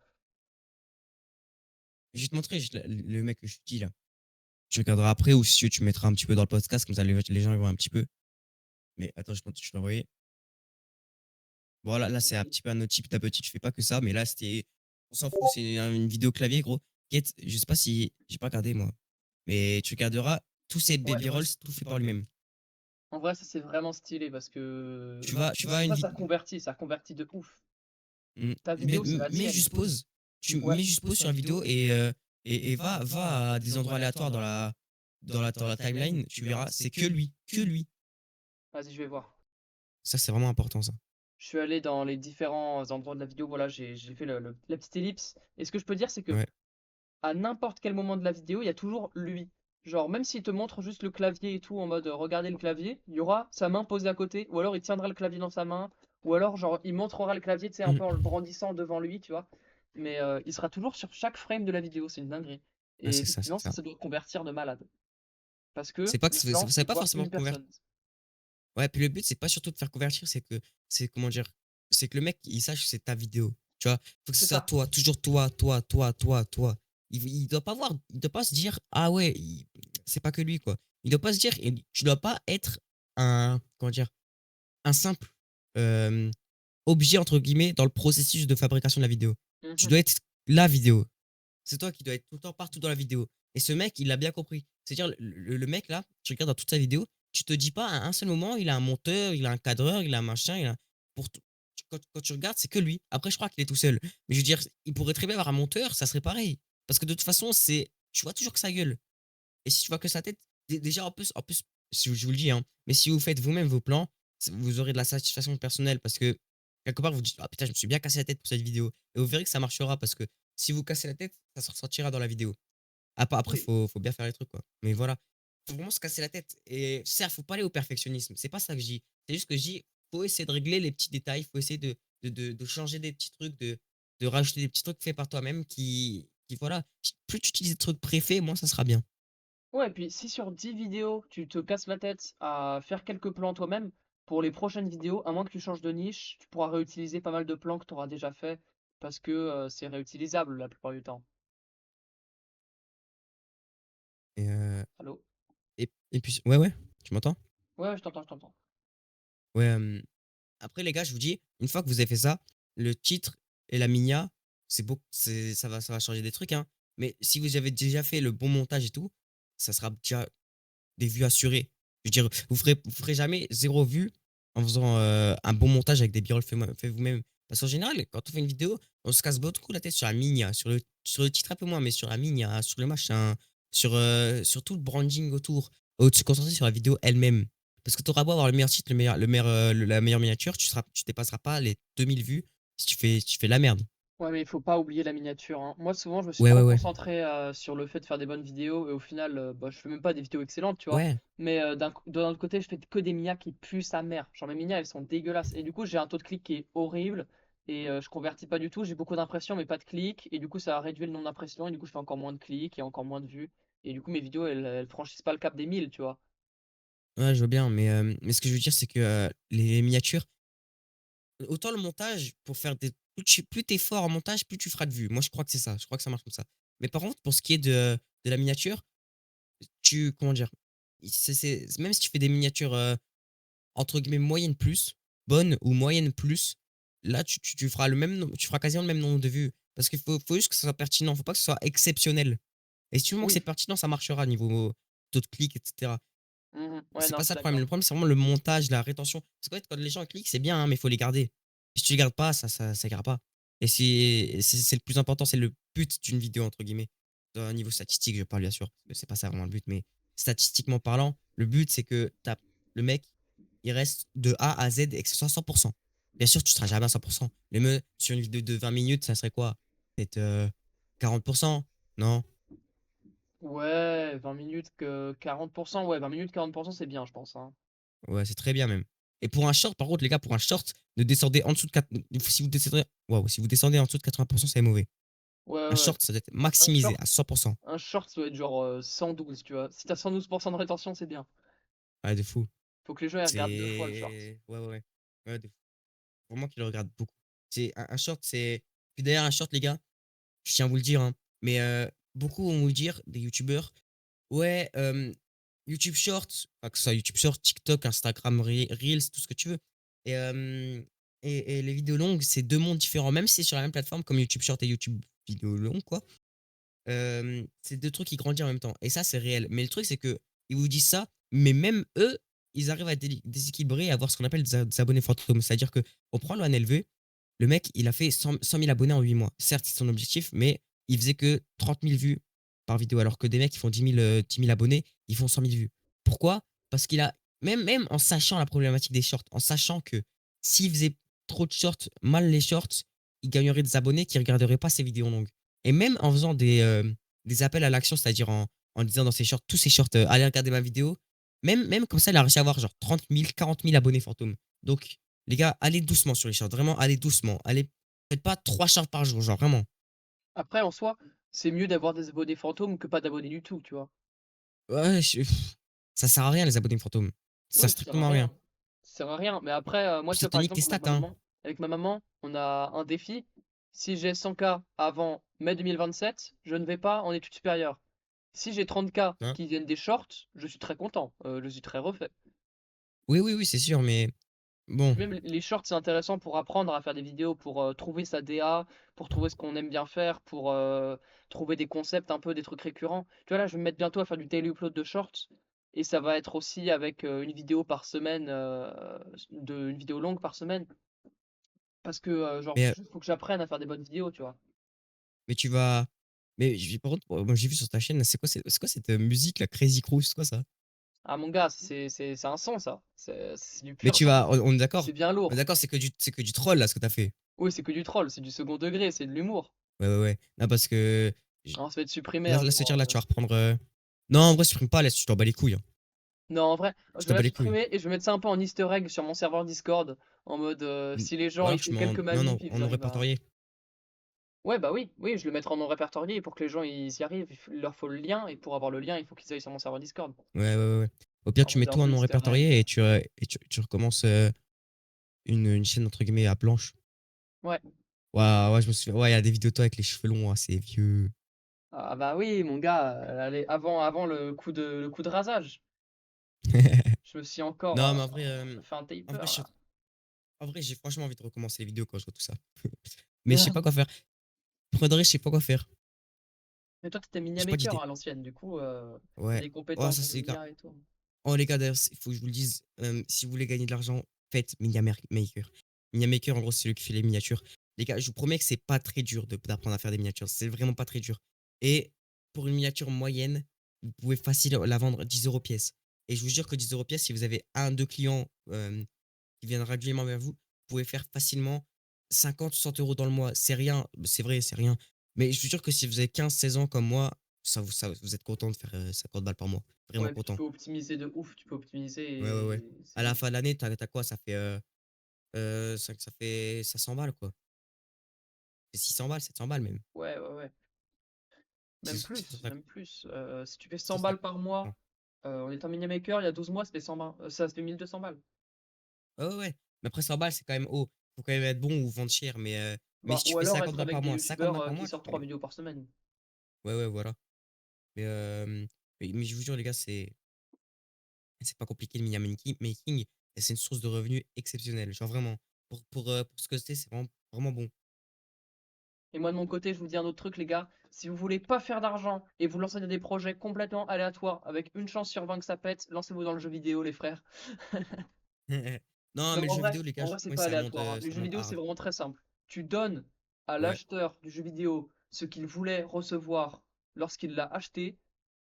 Je vais te montrer juste le mec que je te dis, là. Tu regarderas après, ou si tu veux, tu mettras un petit peu dans le podcast, comme ça les gens ils voient un petit peu. Mais attends, je t'ai envoyé. Voilà, là, c'est un petit peu un autre type d'habitude. Je fais pas que ça, mais là, c'était. On s'en fout, c'est une vidéo clavier, gros. Quête, je sais pas si. J'ai pas regardé, moi. Mais tu regarderas tous ces Ouais. baby rolls, tout fait par lui-même. En vrai, ça c'est vraiment stylé parce que Tu vas à une vidéo. ça convertit de ouf. Mm. Ta vidéo, c'est la Mets tienne. juste pause. Tu Ouais, mets juste pause sur la vidéo et va à des endroits aléatoires dans la timeline. Tu verras, c'est que lui. Que lui. vas-y, je vais voir. Ça, c'est vraiment important, ça. Je suis allé dans les différents endroits de la vidéo, voilà, j'ai fait la petite ellipse. Et ce que je peux dire, c'est que Ouais. à n'importe quel moment de la vidéo, il y a toujours lui. Genre, même s'il te montre juste le clavier et tout en mode regardez le clavier, il y aura sa main posée à côté, ou alors il tiendra le clavier dans sa main, ou alors genre il montrera le clavier, tu sais, un Mm. peu en le brandissant devant lui, tu vois. Mais il sera toujours sur chaque frame de la vidéo, c'est une dinguerie. Ouais, Et c'est ça, effectivement, c'est ça. ça doit convertir de malade. Parce que C'est pas que les ça gens, ne ils pas voient forcément une convertir. personne. Ouais, puis le but, c'est pas surtout de faire convertir, c'est comment dire, c'est que le mec, il sache que c'est ta vidéo. Tu vois, faut que ce C'est soit ça. toi, toujours toi, toi, toi, toi, toi. Il doit pas voir, il doit pas se dire, ah ouais, c'est pas que lui, quoi. Il doit pas se dire, tu dois pas être comment dire, un simple euh, objet, entre guillemets, dans le processus de fabrication de la vidéo. Tu Mhm. dois être la vidéo. C'est toi qui dois être tout le temps partout dans la vidéo. Et ce mec, il l'a bien compris. C'est-à-dire, le mec là, tu regardes dans toute sa vidéo, tu te dis pas à un seul moment, il a un monteur, il a un cadreur, il a un machin, quand tu regardes, c'est que lui. Après, je crois qu'il est tout seul. Mais je veux dire, il pourrait très bien avoir un monteur, ça serait pareil. Parce que de toute façon, tu vois toujours que sa gueule. Et si tu vois que sa tête, déjà, en plus, si je vous le dis, hein, mais si vous faites vous-même vos plans, vous aurez de la satisfaction personnelle parce que quelque part, vous dites, ah putain, je me suis bien cassé la tête pour cette vidéo. Et vous verrez que ça marchera parce que si vous cassez la tête, ça se ressortira dans la vidéo. Après, Oui. faut bien faire les trucs, quoi. Mais voilà. Faut vraiment se casser la tête. Et certes, faut pas aller au perfectionnisme. C'est pas ça que je dis. C'est juste que je dis, faut essayer de régler les petits détails. Faut essayer de changer des petits trucs, de rajouter des petits trucs faits par toi-même voilà. Plus tu utilises des trucs préfaits, moins ça sera bien. Ouais, et puis si sur 10 vidéos, tu te casses la tête à faire quelques plans toi-même, pour les prochaines vidéos, à moins que tu changes de niche, tu pourras réutiliser pas mal de plans que tu auras déjà fait, parce que c'est réutilisable la plupart du temps. Et, Allô? et puis, ouais, ouais, tu m'entends? Ouais, je t'entends, je t'entends. Ouais, après, les gars, je vous dis, une fois que vous avez fait ça, le titre et la migna, ça va changer des trucs, hein. Mais si vous avez déjà fait le bon montage et tout, ça sera déjà des vues assurées. Je veux dire, vous ferez jamais zéro vue en faisant un bon montage avec des b-rolls fait vous-même. Parce qu'en général, quand on fait une vidéo, on se casse beaucoup la tête sur la migna, sur le titre un peu moins, mais sur la migna, sur le machin, sur tout le branding autour. Au-dessus, concentrer sur la vidéo elle-même. Parce que tu auras beau avoir le meilleur site, la meilleure miniature, tu dépasseras pas les 2000 vues si tu fais la merde. Ouais, mais il faut pas oublier la miniature, hein. Moi, souvent, je me suis Ouais, trop ouais, ouais. concentré sur le fait de faire des bonnes vidéos et au final, bah, je fais même pas des vidéos excellentes, tu vois. Ouais. Mais d'un autre côté, je fais que des minas qui puent sa mère. Genre, mes minas, elles sont dégueulasses. Et du coup, j'ai un taux de clic qui est horrible et je convertis pas du tout. J'ai beaucoup d'impressions, mais pas de clics. Et du coup, ça a réduit le nombre d'impressions et du coup, je fais encore moins de clics et encore moins de vues. Et du coup, mes vidéos, elles franchissent pas le cap des 1000, tu vois. Ouais, je veux bien, mais ce que je veux dire, c'est que les miniatures, autant le montage, pour faire des. Plus t'es fort en montage, plus tu feras de vues. Moi, je crois que c'est ça. Je crois que ça marche comme ça. Mais par contre, pour ce qui est de la miniature, comment dire, même si tu fais des miniatures entre guillemets moyenne plus, bonne ou moyenne plus, là tu feras tu feras quasiment le même nombre de vues. Parce qu'il faut juste que ça soit pertinent, faut pas que ce soit exceptionnel. Et si tu vois que c'est Oui. pertinent, ça marchera niveau taux de clic, etc. Mhm. Ouais, C'est non, pas je suis ça le problème. d'accord. Le problème, c'est vraiment le montage, la rétention. Parce qu'en fait, quand les gens cliquent, c'est bien, hein, mais il faut les garder. Si tu les gardes pas, ça garde pas. Et c'est le plus important, c'est le but d'une vidéo, entre guillemets. Au niveau statistique, je parle bien sûr, parce que c'est pas ça vraiment le but, mais statistiquement parlant, le but, c'est que le mec, il reste de A à Z et que ce soit 100%. Bien sûr, tu seras jamais à 100%. Mais sur une vidéo de 20 minutes, ça serait quoi? Peut-être 40%? Non? Ouais, 20 minutes que 40%. Ouais, 20 minutes, 40%, c'est bien, je pense, hein. Ouais, c'est très bien même. Et pour un short, par contre, les gars, pour un short, ne descendez en dessous de 4. Si vous descendez, waouh, si vous descendez en dessous de 80%, c'est mauvais. Ouais, Un ouais, ouais. short, ça doit être Un maximisé short, à 100%. un short, ça doit être genre 112, tu vois. Si t'as 112% de rétention, c'est bien. Ouais, de fou. Faut que les gens ils regardent deux fois le short. C'est. Ouais, ouais, ouais. Ouais, de fou. Vraiment qu'ils le regardent beaucoup. C'est un short, c'est. Puis d'ailleurs, un short, les gars, je tiens à vous le dire, hein, mais beaucoup vont vous dire, des youtubeurs, ouais, YouTube Short, enfin, que ce soit YouTube Short, TikTok, Instagram, Reels, tout ce que tu veux. Et, euh, et les vidéos longues, c'est deux mondes différents, même si c'est sur la même plateforme comme YouTube Short et YouTube vidéo longue, quoi. C'est deux trucs qui grandissent en même temps. Et ça, c'est réel. Mais le truc, c'est que ils vous disent ça, mais même eux, ils arrivent à déséquilibrer et à avoir ce qu'on appelle des abonnés fantômes. C'est-à-dire que on prend le LV, le mec, il a fait 100 000 abonnés en 8 mois. Certes, c'est son objectif, mais il faisait que 30 000 vues par vidéo. Alors que des mecs qui font 10 000 abonnés, ils font 100 000 vues. Pourquoi? Parce qu'il a, même en sachant la problématique des shorts, en sachant que s'il faisait trop de shorts, mal les shorts, il gagnerait des abonnés qui ne regarderaient pas ses vidéos longues. Et même en faisant des appels à l'action, c'est-à-dire en disant dans ses shorts, tous ses shorts, allez regarder ma vidéo, même comme ça, il a réussi à avoir genre 30 000, 40 000 abonnés fantômes. Donc, les gars, allez doucement sur les shorts. Vraiment, allez doucement. Allez, faites pas 3 shorts par jour, genre vraiment. Après, en soi, c'est mieux d'avoir des abonnés fantômes que pas d'abonnés du tout, tu vois. Ouais, ça sert à rien, les abonnés fantômes. Ça sert Ouais, ça sert à strictement à rien. rien. Ça sert à rien. Mais après, moi, Puis tu ça vois, te par nique tes exemple, stats, hein. avec ma maman, on a un défi. Si j'ai 100K avant mai 2027, je ne vais pas en études supérieures. Si j'ai 30K Hein. qui viennent des shorts, je suis très content. Je suis très refait. Oui, oui, oui, c'est sûr, mais bon. Puis même les shorts, c'est intéressant pour apprendre à faire des vidéos, pour trouver sa DA, pour trouver ce qu'on aime bien faire, pour trouver des concepts un peu, des trucs récurrents. Tu vois, là, je vais me mettre bientôt à faire du daily upload de shorts. Et ça va être aussi avec une vidéo par semaine, une vidéo longue par semaine. Parce que, genre, Mais, faut que j'apprenne à faire des bonnes vidéos, tu vois. mais tu vas. Mais par contre, moi j'ai vu sur ta chaîne, c'est quoi cette musique, la Crazy Cruise, c'est quoi ça? Ah, mon gars, c'est un son, ça. C'est du Mais pur son. on est d'accord? C'est bien On est lourd. d'accord, c'est que du troll là ce que t'as fait. Oui, c'est que du troll, c'est du second degré, c'est de l'humour. Ouais, ouais, ouais. Non, parce que. On se fait supprimer Là, un là, jour, se dire, hein. là, tu vas reprendre. Non, en vrai, supprime pas, laisse, tu t'en bats les couilles, hein. Non, en vrai, Tu je t'en vais bats la les couilles. supprimer et je vais mettre ça un peu en easter egg sur mon serveur Discord. En mode, Mm. si les gens Ou ils alors, font tu mets quelques non, non, manips, ils en non arrivent à. répertorié. Ouais, bah oui, oui, je le mettrai en non répertorié pour que les gens ils y arrivent. Il leur faut le lien et pour avoir le lien, il faut qu'ils aillent sur mon serveur Discord. Ouais, ouais, ouais, ouais. Au pire, En tu mets mode un tout en peu non easter egg. répertorié et tu recommences une chaîne, entre guillemets, à blanche. Ouais. Ouais, ouais, je me souviens. Ouais, il y a des vidéos de toi avec les cheveux longs, hein, c'est vieux. Ah bah oui, mon gars, allez, avant le coup de rasage, je me suis encore Non, mais en vrai, fait un en vrai, taper je- là. en vrai, j'ai franchement envie de recommencer les vidéos quand je vois tout ça. Mais je sais pas quoi faire. Pour de vrai, je sais pas quoi faire. Mais toi, t'étais J'ai pas Miniamaker d'idée. à l'ancienne, du coup, t'as Ouais. des Oh, compétences ça, en c'est grave. Minia et tout. Oh les gars, d'ailleurs, il faut que je vous le dise, si vous voulez gagner de l'argent, faites Media Maker. Media Maker, en gros, c'est celui qui fait les miniatures. Les gars, je vous promets que c'est pas très dur d'apprendre à faire des miniatures. C'est vraiment pas très dur. Et pour une miniature moyenne, vous pouvez facile la vendre 10 € pièce. Et je vous jure que 10 € pièce, si vous avez un 2 clients, qui viennent régulièrement vers vous, vous pouvez faire facilement 50-60 € dans le mois. C'est rien, c'est vrai, c'est rien. Mais je vous jure que si vous avez 15-16 ans comme moi, vous êtes content de faire, 50 balles par mois. Vraiment Ouais, puis tu content. peux optimiser de ouf, tu peux Ouais, ouais, optimiser ouais. et À c'est la bon. fin de l'année, tu quoi? Ça fait 500 balles, quoi. C'est 600 balles, 700 balles même. Ouais, ouais, ouais. C'est Même c'est sur plus, ça même plus. Si tu fais 100 sur ça balles par mois, en étant mini maker, il y a 12 mois, c'était 100 balles. Ça fait 1200 balles. ouais, ouais, ouais. Mais après 100 balles, c'est quand même haut. Faut quand même être bon ou vendre cher, mais Bah, si tu ou fais alors 50 être balles avec par des mois, 50 youtubeurs balles par qui mois, tu sortent 3 fais vidéos par semaine. ouais, ouais, voilà. Mais, mais je vous jure les gars, c'est pas compliqué le media making et c'est une source de revenus exceptionnelle. Genre vraiment, pour ce que c'est vraiment vraiment bon. Et moi de mon côté, je vous dis un autre truc, les gars. Si vous voulez pas faire d'argent et vous lancer dans des projets complètement aléatoires avec une chance sur 20 que ça pète, lancez-vous dans le jeu vidéo, les frères. Non, Non, mais mais le jeu vidéo, les gars, en vrai, c'est moi, pas aléatoire, hein. Le ça jeu monte vidéo, c'est hard. vraiment très simple. Tu donnes à Ouais, l'acheteur du jeu vidéo ce qu'il voulait recevoir lorsqu'il l'a acheté.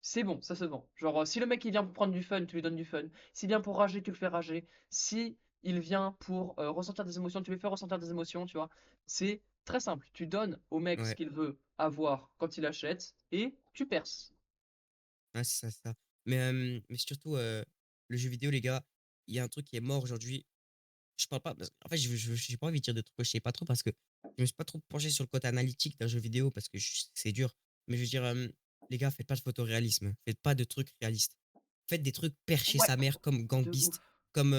C'est bon, ça se vend. Genre, si le mec il vient pour prendre du fun, tu lui donnes du fun. S'il vient pour rager, tu le fais rager. Si il vient pour ressentir des émotions, tu lui fais ressentir des émotions, tu vois. C'est très simple. Tu donnes au mec ce ouais, qu'il veut avoir quand il achète et tu perces. ouais, c'est ça, c'est ça. Mais surtout, le jeu vidéo, les gars, il y a un truc qui est mort aujourd'hui. Je parle pas en fait, j'ai pas envie de dire des trucs que je sais pas trop parce que je me suis pas trop penché sur le côté analytique d'un jeu vidéo parce que c'est dur. Mais je veux dire, les gars, faites pas de photoréalisme, faites pas de trucs réalistes. Faites des trucs perchés Ouais, sa mère comme Gang de Beast, ouf. comme,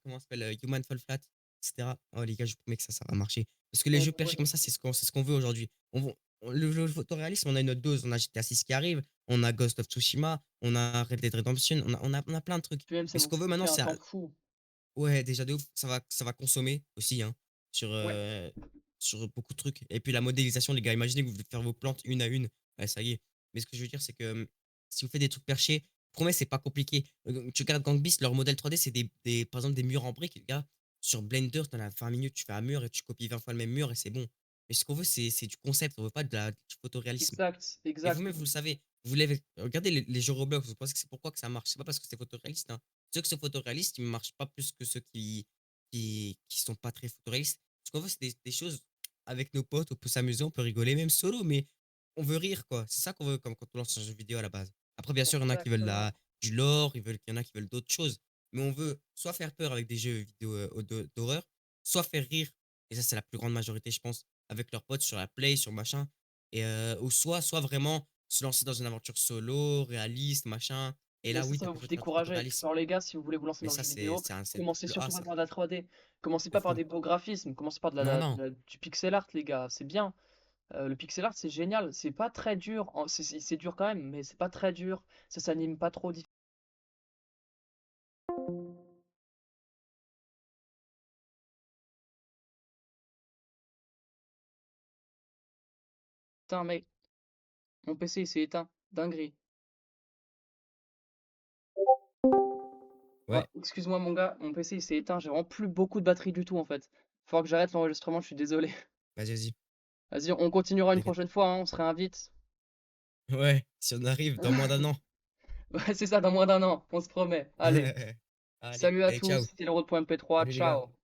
comment ça s'appelle? Human Fall Flat, et cetera. Oh les gars, je vous promets que ça va marcher. Parce que les jeux perchés comme Ouais. ça, c'est ce qu'on veut aujourd'hui. Le photoréalisme, on a une autre dose. On a GTA 6 qui arrive, on a Ghost of Tsushima, on a Red Dead Redemption, on a plein de trucs. Puis même, Mais ça ce vous qu'on veut maintenant, fait un c'est temps fou. ouais, déjà de ouf, ça va consommer aussi, hein, sur, Ouais, sur beaucoup de trucs. Et puis la modélisation, les gars, imaginez que vous voulez faire vos plantes une à une. Ouais, ça y est. Mais ce que je veux dire, c'est que si vous faites des trucs perchés, promets, c'est pas compliqué. Tu regardes Gang Beasts, leur modèle 3D, c'est par exemple des murs en briques, les gars. Sur Blender, t'en as 20 minutes, tu fais un mur et tu copies 20 fois le même mur et c'est bon. Mais ce qu'on veut, c'est du concept, on veut pas du photoréalisme. exact, Et exact. vous-même, vous le savez. Vous l'avez, regardez les jeux Roblox, vous pensez que c'est pourquoi que ça marche? C'est pas parce que c'est photoréaliste, hein. Ceux qui sont photoréalistes, ils ne marchent pas plus que ceux qui sont pas très photoréalistes. Ce qu'on veut, c'est des choses avec nos potes, on peut s'amuser, on peut rigoler, même solo, mais on veut rire, quoi. C'est ça qu'on veut comme quand on lance un jeu vidéo à la base. Après, bien sûr, il y en a qui veulent Exactement. du lore, il y en a qui veulent d'autres choses. Mais on veut soit faire peur avec des jeux vidéo d'horreur, soit faire rire. Et ça, c'est la plus grande majorité, je pense, avec leurs potes sur la play, sur machin. Et, ou soit vraiment se lancer dans une aventure solo, réaliste, machin. Et Mais là, oui, ça t'as va plus vous besoin de faire du décourager. photoréalisme. Alors les gars, si vous voulez vous lancer Mais dans le ça, jeu vidéo, c'est commencez le A, surtout pas ça. par de la 3D. Commencez De pas par fou. des beaux graphismes. Commencez par Non, non. du pixel art, les gars. C'est bien. Le pixel art, c'est génial. C'est pas très dur. C'est dur quand même, mais c'est pas très dur. Ça s'anime pas trop. Putain, mec, mon PC il s'est éteint. Dinguerie. Ouais, Ouais, excuse-moi, mon gars, mon PC il s'est éteint. J'ai vraiment plus beaucoup de batterie du tout en fait. Faut que j'arrête l'enregistrement, je suis désolé. vas-y, vas-y. Vas-y, on continuera une T'inquiète. prochaine fois, hein, on se réinvite. Ouais, si on arrive dans moins d'un an. Ouais, c'est ça, dans moins d'un an, on se promet. Allez. Allez, Salut à allez, tous, ciao. c'était le road.mp3, Salut les gars. ciao.